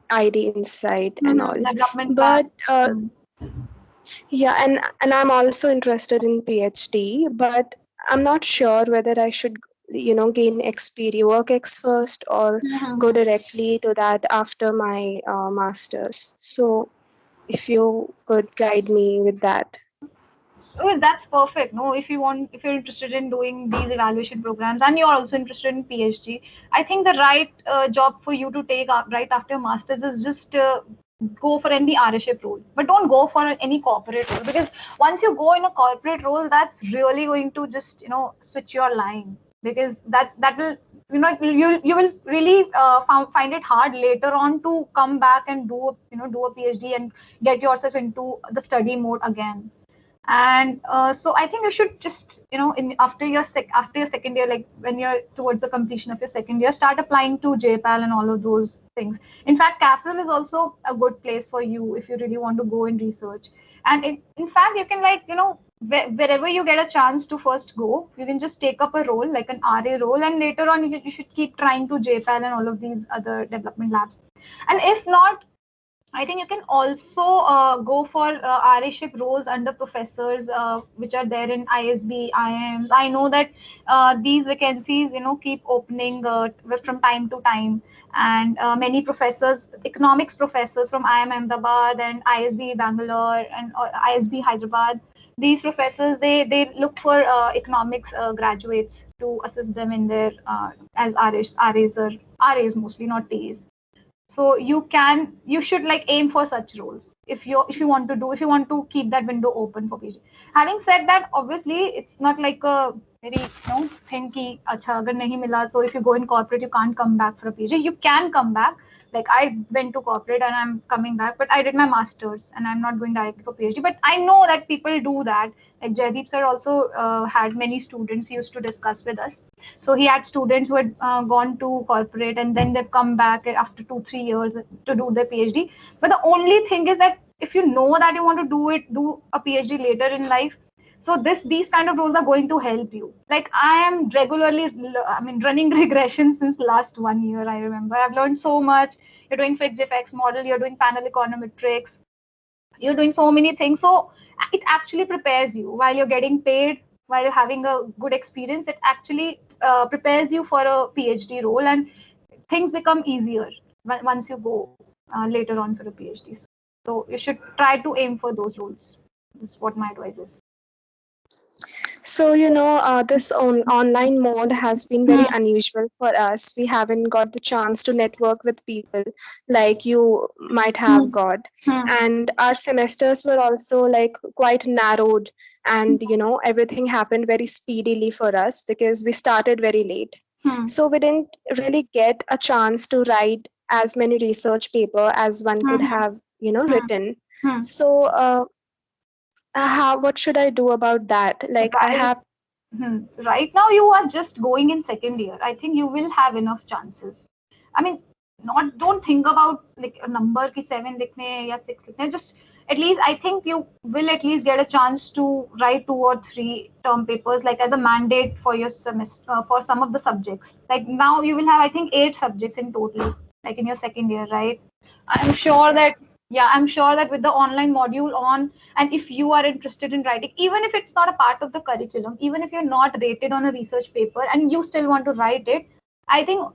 ID Insight and all. Development lab. But yeah, and I'm also interested in PhD, but I'm not sure whether I should, gain work ex first or go directly to that after my master's. So if you could guide me with that. Oh, that's perfect. No, if you're interested in doing these evaluation programs and you're also interested in PhD, I think the right job for you to take up right after masters is just go for any RShip role, but don't go for any corporate role, because once you go in a corporate role, that's really going to just switch your line, because that will you will really find it hard later on to come back and do a PhD and get yourself into the study mode again. And so I think you should just in after your second year, like when you're towards the completion of your second year, start applying to JPAL and all of those things. In fact, CAFREL is also a good place for you if you really want to go in research. And in fact, you can, like, wherever you get a chance to first go, you can just take up a role like an RA role, and later on you should keep trying to JPAL and all of these other development labs. And if not, I think you can also go for RA-ship roles under professors, which are there in ISB, IIMs. I know that these vacancies, keep opening from time to time, and many professors, economics professors from IIM Ahmedabad and ISB Bangalore and ISB Hyderabad, these professors, they look for economics graduates to assist them in their as RAs or RAs mostly, not TAs. So you should like aim for such roles if you want to keep that window open for PhD. Having said that, obviously it's not like a very thing ki acha agar nahi mila, so if you go in corporate you can't come back for a PhD. You can come back. Like, I went to corporate and I'm coming back, but I did my masters and I'm not going directly for PhD. But I know that people do that. Like Jaideep sir also had many students. He used to discuss with us. So he had students who had gone to corporate and then they've come back after 2-3 years to do their PhD. But the only thing is that if you know that you want to do a PhD later in life, so these kind of roles are going to help you. Like, I am regularly, I mean, running regression since last 1 year. I remember I've learned so much. You're doing fixed effects model, you're doing panel econometrics, you're doing so many things. So it actually prepares you while you're getting paid, while you're having a good experience. It actually prepares you for a PhD role, and things become easier once you go later on for a PhD. So you should try to aim for those roles. This is what my advice is. So, this online mode has been very unusual for us. We haven't got the chance to network with people like you might have got. And our semesters were also like quite narrowed, and everything happened very speedily for us because we started very late. So we didn't really get a chance to write as many research paper as one could have, written. So, how what should I do about that? Like, I Right. have. Right now, you are just going in second year. I think you will have enough chances. I mean, not don't think about like a number ki 7 likhne hai ya 6 likhne hai. Just at least I think you will at least get a chance to write 2 or 3 term papers, like as a mandate for your semester for some of the subjects. Like now you will have, I think, 8 subjects in total, like in your second year, right? I'm sure that Yeah, I'm sure that with the online module on, and if you are interested in writing, even if it's not a part of the curriculum, even if you're not rated on a research paper and you still want to write it, I think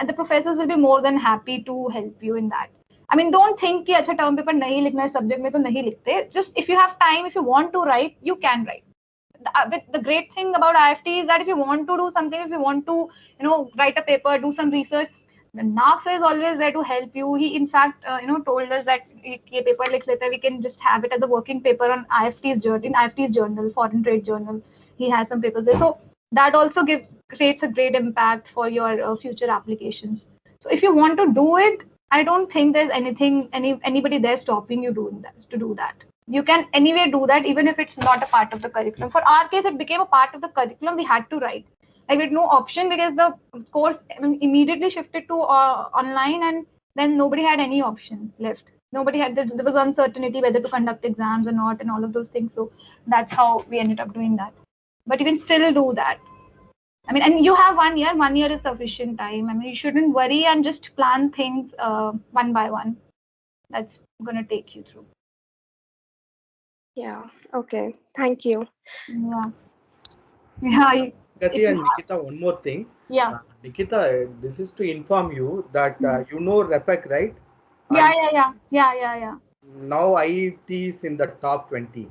the professors will be more than happy to help you in that. I mean, don't think कि अच्छा term paper नहीं लिखना है subject में तो नहीं लिखते. Just if you have time, if you want to write, you can write. The great thing about IFT is that if you want to do something, if you want to, write a paper, do some research, the Narc is always there to help you. He, in fact, told us that ये paper लिख लेते हैं, we can just have it as a working paper on IFT's journal, in IFT's journal, Foreign Trade Journal. He has some papers there. So that also creates a great impact for your future applications. So if you want to do it, I don't think there's anybody there stopping you doing that to do that. You can anyway do that even if it's not a part of the curriculum. For our case, it became a part of the curriculum. We had to write. Like we had no option because the course immediately shifted to online, and then nobody had any option left. Nobody had there was uncertainty whether to conduct exams or not, and all of those things. So that's how we ended up doing that. But you can still do that. I mean, and you have 1 year. 1 year is sufficient time. I mean, you shouldn't worry and just plan things one by one. That's gonna take you through. Yeah. Okay. Thank you. Yeah. Yeah. Gati and Nikita, one more thing. Yeah. Nikita, this is to inform you that you know REPEC, right? Yeah. Now IIFT is in the top 20.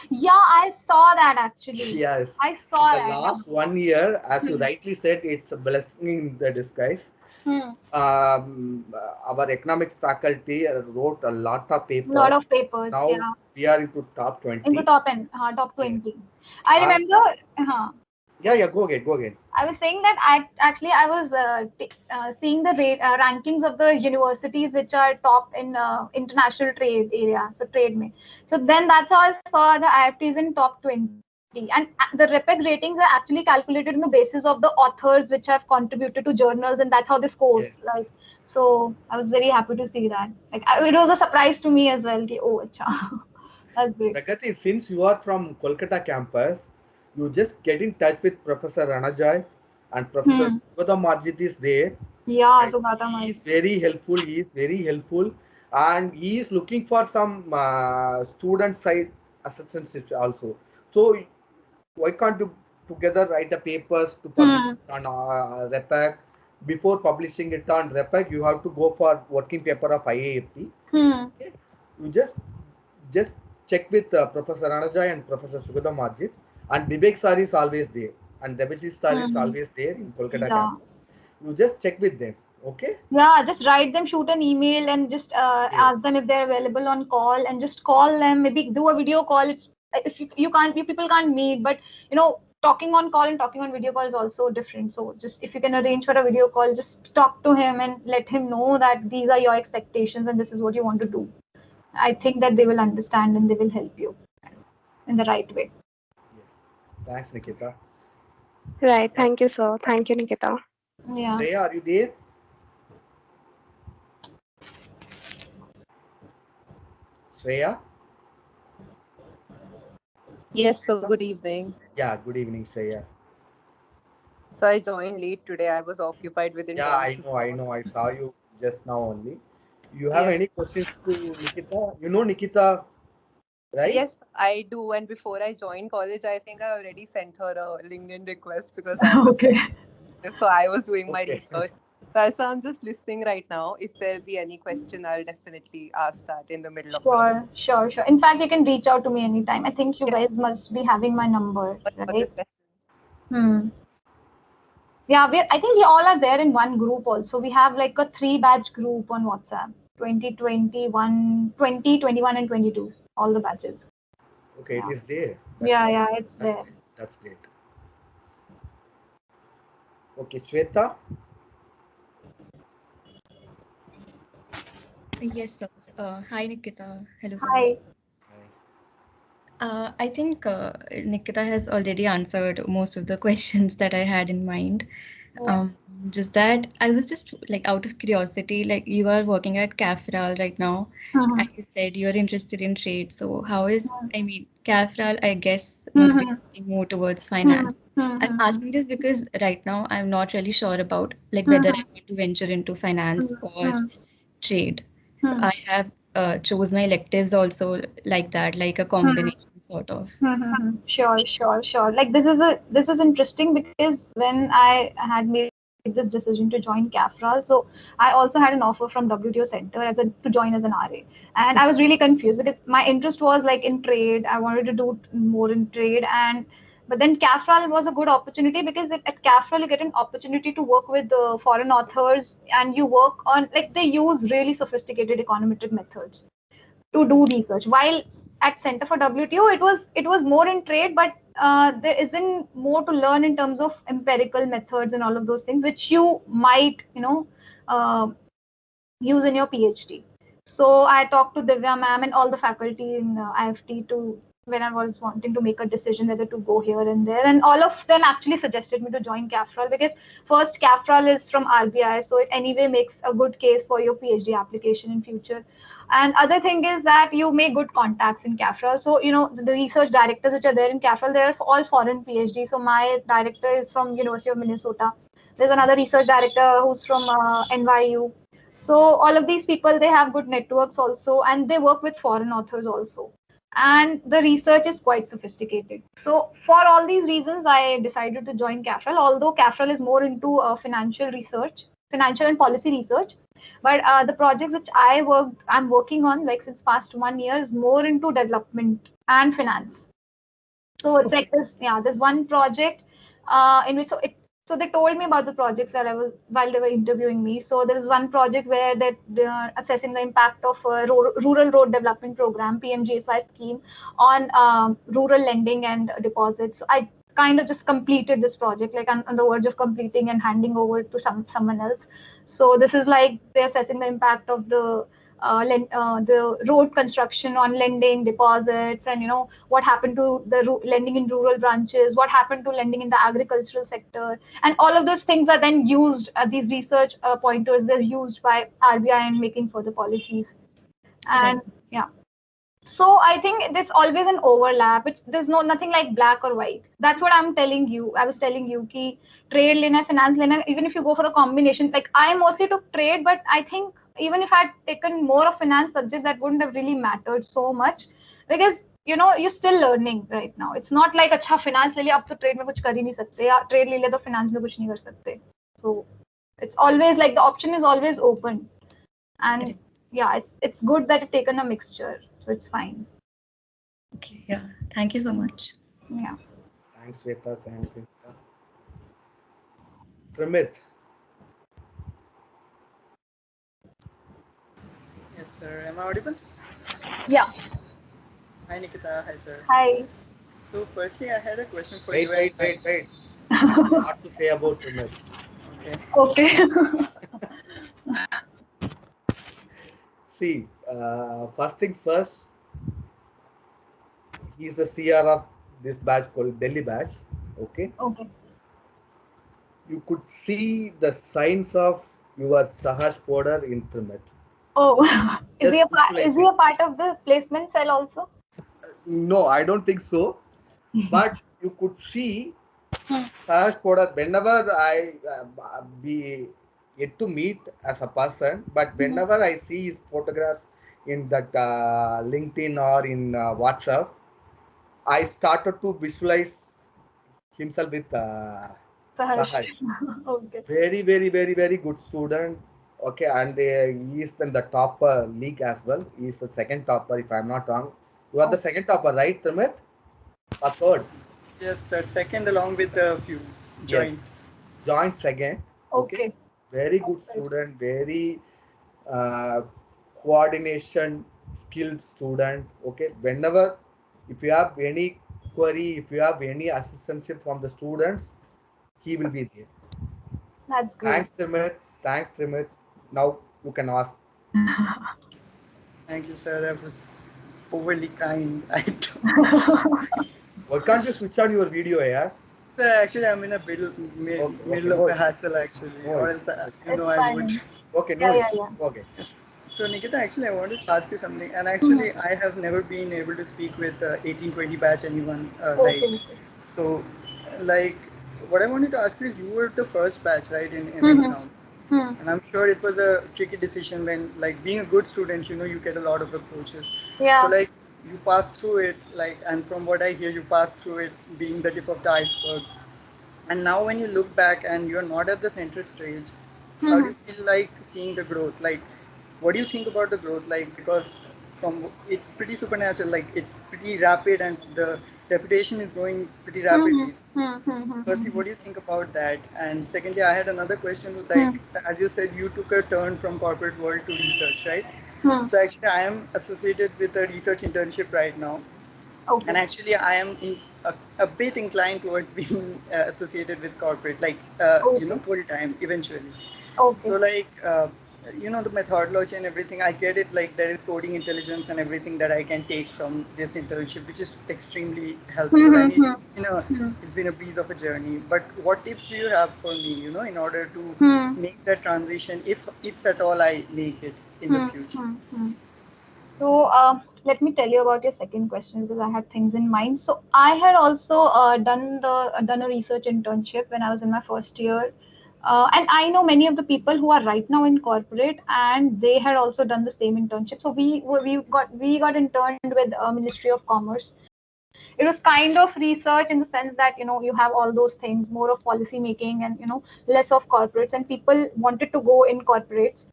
Yeah, I saw that actually. Yes. I saw The that. last 1 year, as you rightly said, it's a blessing in the disguise. Hmm. Our economics faculty wrote a lot of papers. Lot of papers. Now Yeah. we are into top 20. In the top 20. Yes. I And, remember. yeah, go ahead. I was saying that I was seeing the rankings of the universities which are top in international trade area, so trade mein. So then that's how I saw the IFTs in top 20. And the REPEC ratings are actually calculated on the basis of the authors which have contributed to journals, and that's how they score. Yes. Like, so I was very happy to see that. Like, it was a surprise to me as well. Ki, oh, acha. That's great. Pragati, since you are from Kolkata campus, you just get in touch with Professor Ranajay and Professor Sugata Marjit is there. Yeah, And Sugata he Marjit. is very helpful. He is very helpful, and he is looking for some student side assistance also. So why can't you together write the papers to publish it on REPEC? Before publishing it on REPEC, you have to go for working paper of IIFT. Okay? You just check with Professor Ranajay and Professor Sugata Marjit, and Vivek sir is always there, and Devashish sir is always there in Kolkata campus. You just check with them, okay? Yeah, just write them, shoot an email, and just ask them if they're available on call, and just call them. Maybe do a video call. It's if you can't, you people can't meet, but talking on call and talking on video call is also different. So just if you can arrange for a video call, just talk to him and let him know that these are your expectations and this is what you want to do. I think that they will understand and they will help you in the right way. Yes. Thanks, Nikita. Right. Thank you, sir. Thank you, Nikita. Yeah. Shreya, are you there? Shreya? Yes, so good evening. Yeah, good evening, Shreya. So I joined late today. I was occupied with Yeah, interns. I know. I saw you just now only. You have Yes, any questions to Nikita? You know Nikita, right? yes, I do. And before I joined college, I think I already sent her a LinkedIn request because I understood. So I was doing my Okay. research. So I'm just listening right now. If there'll be any question, I'll definitely ask that in the middle of the Sure. In fact, you can reach out to me anytime. I think you guys must be having my number, for right? this session. Yeah, I think we all are there in one group also. We have like a 3-batch group on WhatsApp. 2021, 2021 and 22. All the batches. Okay, it is there. It's That's there. great. That's great. Okay, Shweta. Yes, sir. Hi, Nikita. Hello, sir. Hi. I think Nikita has already answered most of the questions that I had in mind. Just that I was just like out of curiosity, like you are working at CAFRAL right now, and you said you're interested in trade. So how is, I mean, CAFRAL, I guess, must be moving more towards finance. I'm asking this because right now I'm not really sure about like whether I want to venture into finance or trade. So I have chose my electives also like that, like a combination sort of. Sure. Like this is interesting because when I had made this decision to join CAFRAL, so I also had an offer from WTO Center to join as an RA, and I was really confused because my interest was like in trade. I wanted to do more in trade, and but then CAFRAL was a good opportunity because at CAFRAL you get an opportunity to work with foreign authors, and you work on like they use really sophisticated econometric methods to do research. While at Center for WTO, it was more in trade, but there isn't more to learn in terms of empirical methods and all of those things, which you might uh, use in your PhD. So I talked to Divya ma'am and all the faculty in IFT to when I was wanting to make a decision whether to go here and there, and all of them actually suggested me to join CAFRAL because first CAFRAL is from RBI, so it anyway makes a good case for your PhD application in future. And other thing is that you make good contacts in CAFRAL. So the research directors which are there in CAFRAL, they're all foreign PhD. So my director is from University of Minnesota. There's another research director who's from NYU. So all of these people, they have good networks also, and they work with foreign authors also, and the research is quite sophisticated. So for all these reasons I decided to join CAFRAL, although CAFRAL is more into financial research, financial and policy research. But the projects which I'm working on like since past 1 year is more into development and finance. So it's like this, yeah, there's one project in which so they told me about the projects while they were interviewing me. So there was one project where they're assessing the impact of a rural road development program, PMGSY scheme, on rural lending and deposits. So I kind of just completed this project, like on the verge of completing and handing over to someone else. So this is like they're assessing the impact of the road construction on lending deposits, and what happened to the lending in rural branches, what happened to lending in the agricultural sector, and all of those things are then used, these research pointers, they're used by RBI in making further policies. And yeah, so I think there's always an overlap. There's nothing like black or white. That's what I'm telling you. I was telling you ki trade lena, finance lena, even if you go for a combination, like I mostly took trade, but I think even if I had taken more of finance subjects, that wouldn't have really mattered so much because you're still learning right now. It's not like अच्छा finance ले लिया अब तो trade में कुछ कर ही नहीं सकते या trade ले लिया तो finance में कुछ नहीं कर सकते. So it's always like the option is always open, and yeah, it's good that you've taken a mixture, so it's fine. Okay, yeah. Thank you so much. Yeah. Thanks, Shweta. Thanks, Nikita. Trimit. Yes, sir. Am I audible? Yeah. Hi, Nikita. Hi, sir. Hi. So, firstly, I had a question for Wait. you. What to say about Trimit? Okay. See, first things first, he's the CR of this batch called Delhi batch. Okay. You could see the signs of your Sahaj Podar in Trimit. Oh, is he a part of the placement cell also? No, I don't think so. But you could see Sahaj Podar whenever I be yet to meet as a person, but whenever I see his photographs in that LinkedIn or in WhatsApp, I started to visualize himself with Sahaj. Okay. Very, very, very, very good student. Okay, and he is in the topper league as well. He is the second topper, if I'm not wrong. You are the second topper, right, Trimit? Or third? Yes, sir. Second, along with a few joint. Yes. Joint second. Okay. Very good student. Very coordination skilled student. Okay. Whenever, if you have any query, if you have any assistance from the students, he will be there. That's great. Thanks, Trimit. Now you can ask. Thank you, sir. That was overly kind. Why can't you switch on your video here? Sir, actually, I'm in a middle of a hassle, actually. Or else, I would. Okay, no. Yeah. Okay. So, Nikita, actually, I wanted to ask you something. And actually, I have never been able to speak with 1820 batch anyone. So, like, what I wanted to ask you is, you were the first batch, right, in account. And I'm sure it was a tricky decision when, like, being a good student, you get a lot of approaches. So, Yeah. like, you pass through it, like, and from what I hear, you pass through it being the tip of the iceberg. And now, when you look back and you're not at the center stage, how do you feel like seeing the growth? Like, what do you think about the growth? Like, because from it's pretty supernatural, like, it's pretty rapid, and the reputation is growing pretty rapidly. Firstly, what do you think about that? And secondly, I had another question. Like, as you said, you took a turn from corporate world to research, right? So actually, I am associated with a research internship right now, and Okay. actually, I am a bit inclined towards being associated with corporate, like, Okay. full time eventually. Okay. So, like, the methodology and everything, I get it. Like, there is coding intelligence and everything that I can take from this internship, which is extremely helpful, and it's been a breeze of a journey. But what tips do you have for me, in order to make that transition, if at all I make it in the future? So let me tell you about your second question because I had things in mind. So I had also done a research internship when I was in my first year, and I know many of the people who are right now in corporate, and they had also done the same internship. So we got interned with Ministry of Commerce. It was kind of research in the sense that you have all those things, more of policy making, and less of corporates. And people wanted to go in corporates.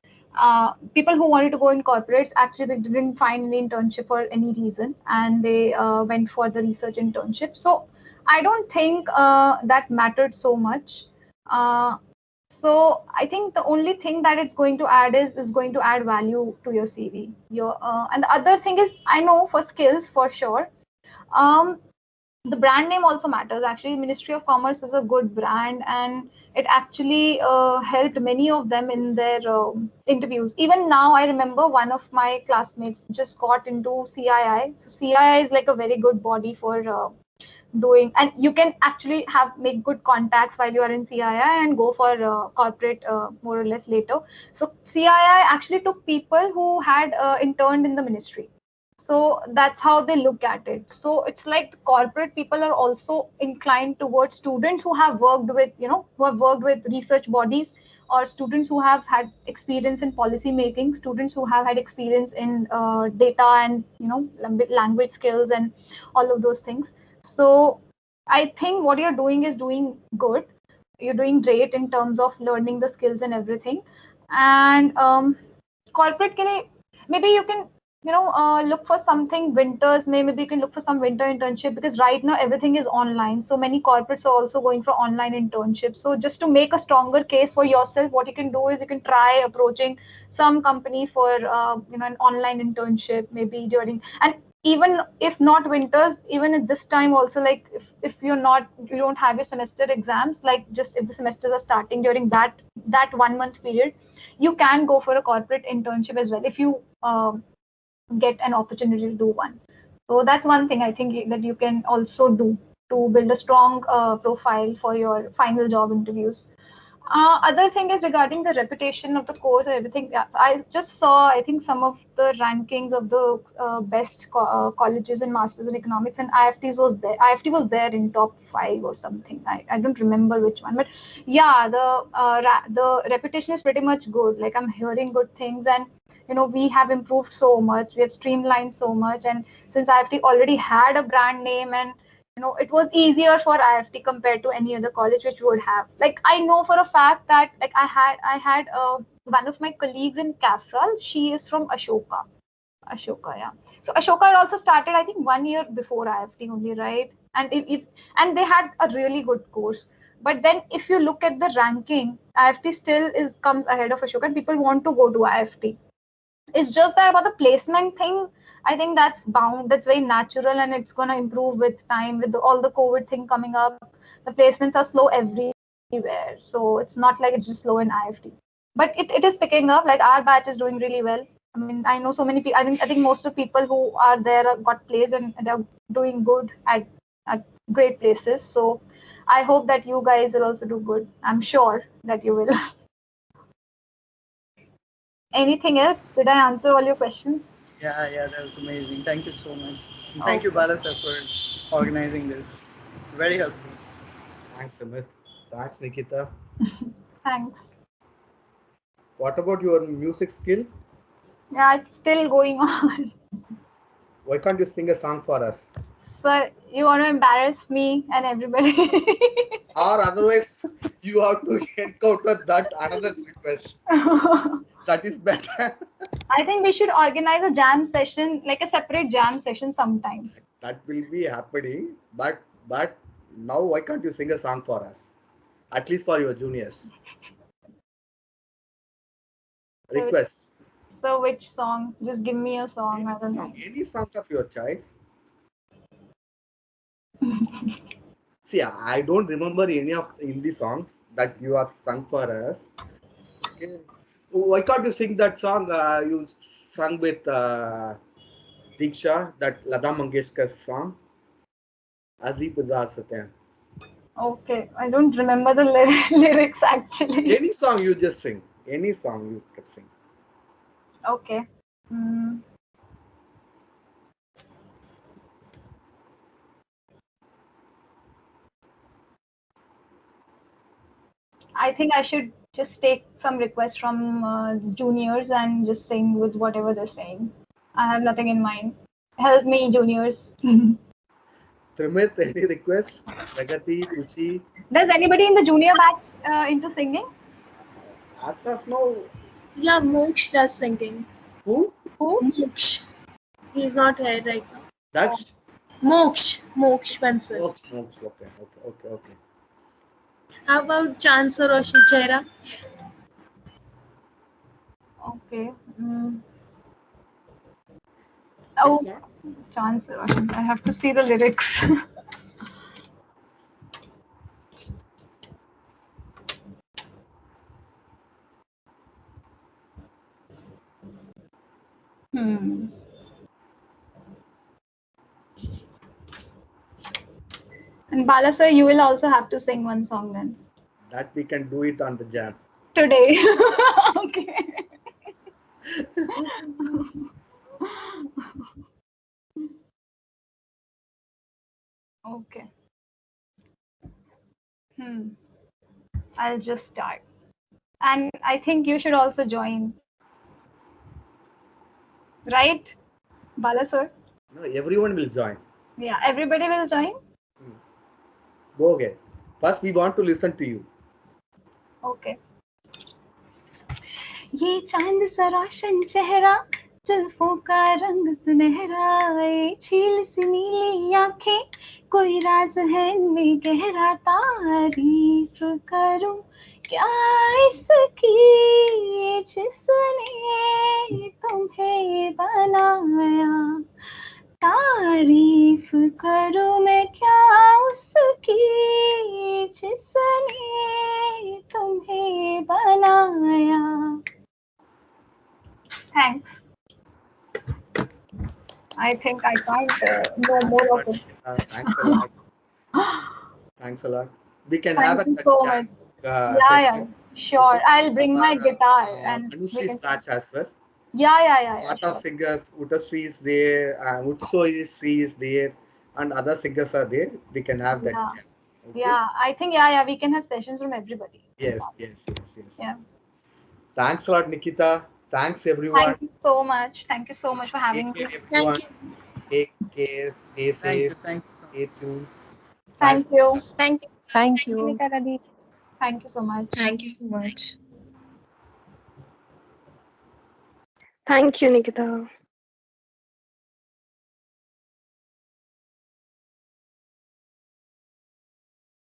People who wanted to go in corporates actually they didn't find any internship for any reason, and they went for the research internship. So I don't think that mattered so much. Uh, so I think the only thing that it's going to add is going to add value to your CV. And the other thing is I know for skills for sure. Um, the brand name also matters. Actually, Ministry of Commerce is a good brand, and it actually helped many of them in their interviews. Even now, I remember one of my classmates just got into CII. So CII is like a very good body for doing, and you can actually have make good contacts while you are in CII and go for corporate more or less later. So CII actually took people who had interned in the ministry. So that's how they look at it. So it's like corporate people are also inclined towards students who have worked with research bodies, or students who have had experience in policy making, students who have had experience in data and language skills and all of those things. So I think what you're doing is doing good. You're doing great in terms of learning the skills and everything. And corporate के लिए maybe you can look for something winters. Maybe you can look for some winter internship, because right now everything is online. So many corporates are also going for online internships. So just to make a stronger case for yourself, what you can do is you can try approaching some company for an online internship, maybe during, and even if not winters, even at this time also, like if you don't have your semester exams, like just if the semesters are starting during that 1 month period, you can go for a corporate internship as well if you get an opportunity to do one. So that's one thing I think that you can also do to build a strong profile for your final job interviews. Other thing is regarding the reputation of the course and everything. Yeah, so I just saw, I think, some of the rankings of the best colleges in Masters in Economics, and IFTs was there. IFT was there in top 5 or something. I don't remember which one, but yeah, the reputation is pretty much good. Like I'm hearing good things, and we have improved so much. We have streamlined so much, and since IFT already had a brand name, and it was easier for IFT compared to any other college which would have. Like I know for a fact that like I had one of my colleagues in Cafral. She is from Ashoka. Ashoka, yeah. So Ashoka had also started, I think, 1 year before IFT only, right? And if and they had a really good course. But then if you look at the ranking, IFT still is comes ahead of Ashoka, and people want to go to IFT. It's just that about the placement thing, I think that's bound, that's very natural, and it's going to improve with time. With all the COVID thing coming up, the placements are slow everywhere. So it's not like it's just slow in IFT, but it is picking up. Like our batch is doing really well. I mean, I know so many people. I think most of the people who are there got placed, and they're doing good at great places. So I hope that you guys will also do good. I'm sure that you will. Anything else? Did I answer all your questions? Yeah, that was amazing. Thank you so much. And thank you, Okay. Bala sir, for organizing this. It's very helpful. Thanks, Amit. Thanks, Nikita. Thanks. What about your music skill? Yeah, it's still going on. Why can't you sing a song for us? So you want to embarrass me and everybody? Or otherwise, you have to encounter that another request. That is better. I think we should organize a jam session, like a separate jam session sometime. That will be happening. But now why can't you sing a song for us? At least for your juniors. So, Request. so which song? Just give me a song. I don't know. Any song of your choice. See, I don't remember any of the Hindi songs that you have sung for us. Okay. Why can't you sing that song you sung with Diksha, that Lata Mangeshkar song? Azib Satyam. Okay, I don't remember the lyrics actually. Any song you just sing. Any song you can sing. Okay. I think I should just take some requests from juniors and just sing with whatever they're saying. I have nothing in mind. Help me, juniors. Trimit, any request? Pragati, Kushi? Does anybody in the junior batch into singing? As of now, Yeah, Moksh does singing. who? Who? Moksh. He's not here right now. Daksh? Moksh Bansal. Smokes. Okay. How about Chance or Roshni Chehra? Okay. Which Oh, song? chance. I have to see the lyrics. And Bala sir, you will also have to sing one song then. That we can do it on the jam. Today. Okay. Okay. I'll just start. And I think you should also join. Right? Bala sir? No, everyone will join. Yeah, everybody will join? Go ahead. First, we want to listen to you. Okay. ये चांद सा रोशन चेहरा जुल्फों का रंग सुनहरा ये झील सी नीली आंखें कोई राज है इनमें गहरा तारीफ करूं क्या इसकी जिसने तुम्हें बनाया तारीफ करूं मैं क्या उसकी जिसने तुम्हें बनाया. Thanks. I think I can't know more of it. Thanks a lot. Thanks a lot. We can Thank have a you so much. session. Sure. I'll bring my guitar and we Anushi's can. batch as well. Yeah. Lot of singers, Utasri is there, Utso is there, and other singers are there. We can have that. Yeah. Jam. Okay? Yeah. I think we can have sessions from everybody. Yes. Yeah. Thanks a lot, Nikita. Thanks everyone. Thank you so much. Thank you so much for having Take me. care, everyone. Thank you. Take care. Stay safe. Thank you so Stay much. tuned. Thanks. Thank you. Thank you. Thank Thank you, you. Nikita Dadi. Thank you so much. Thank you so much. Thank you, Nikita.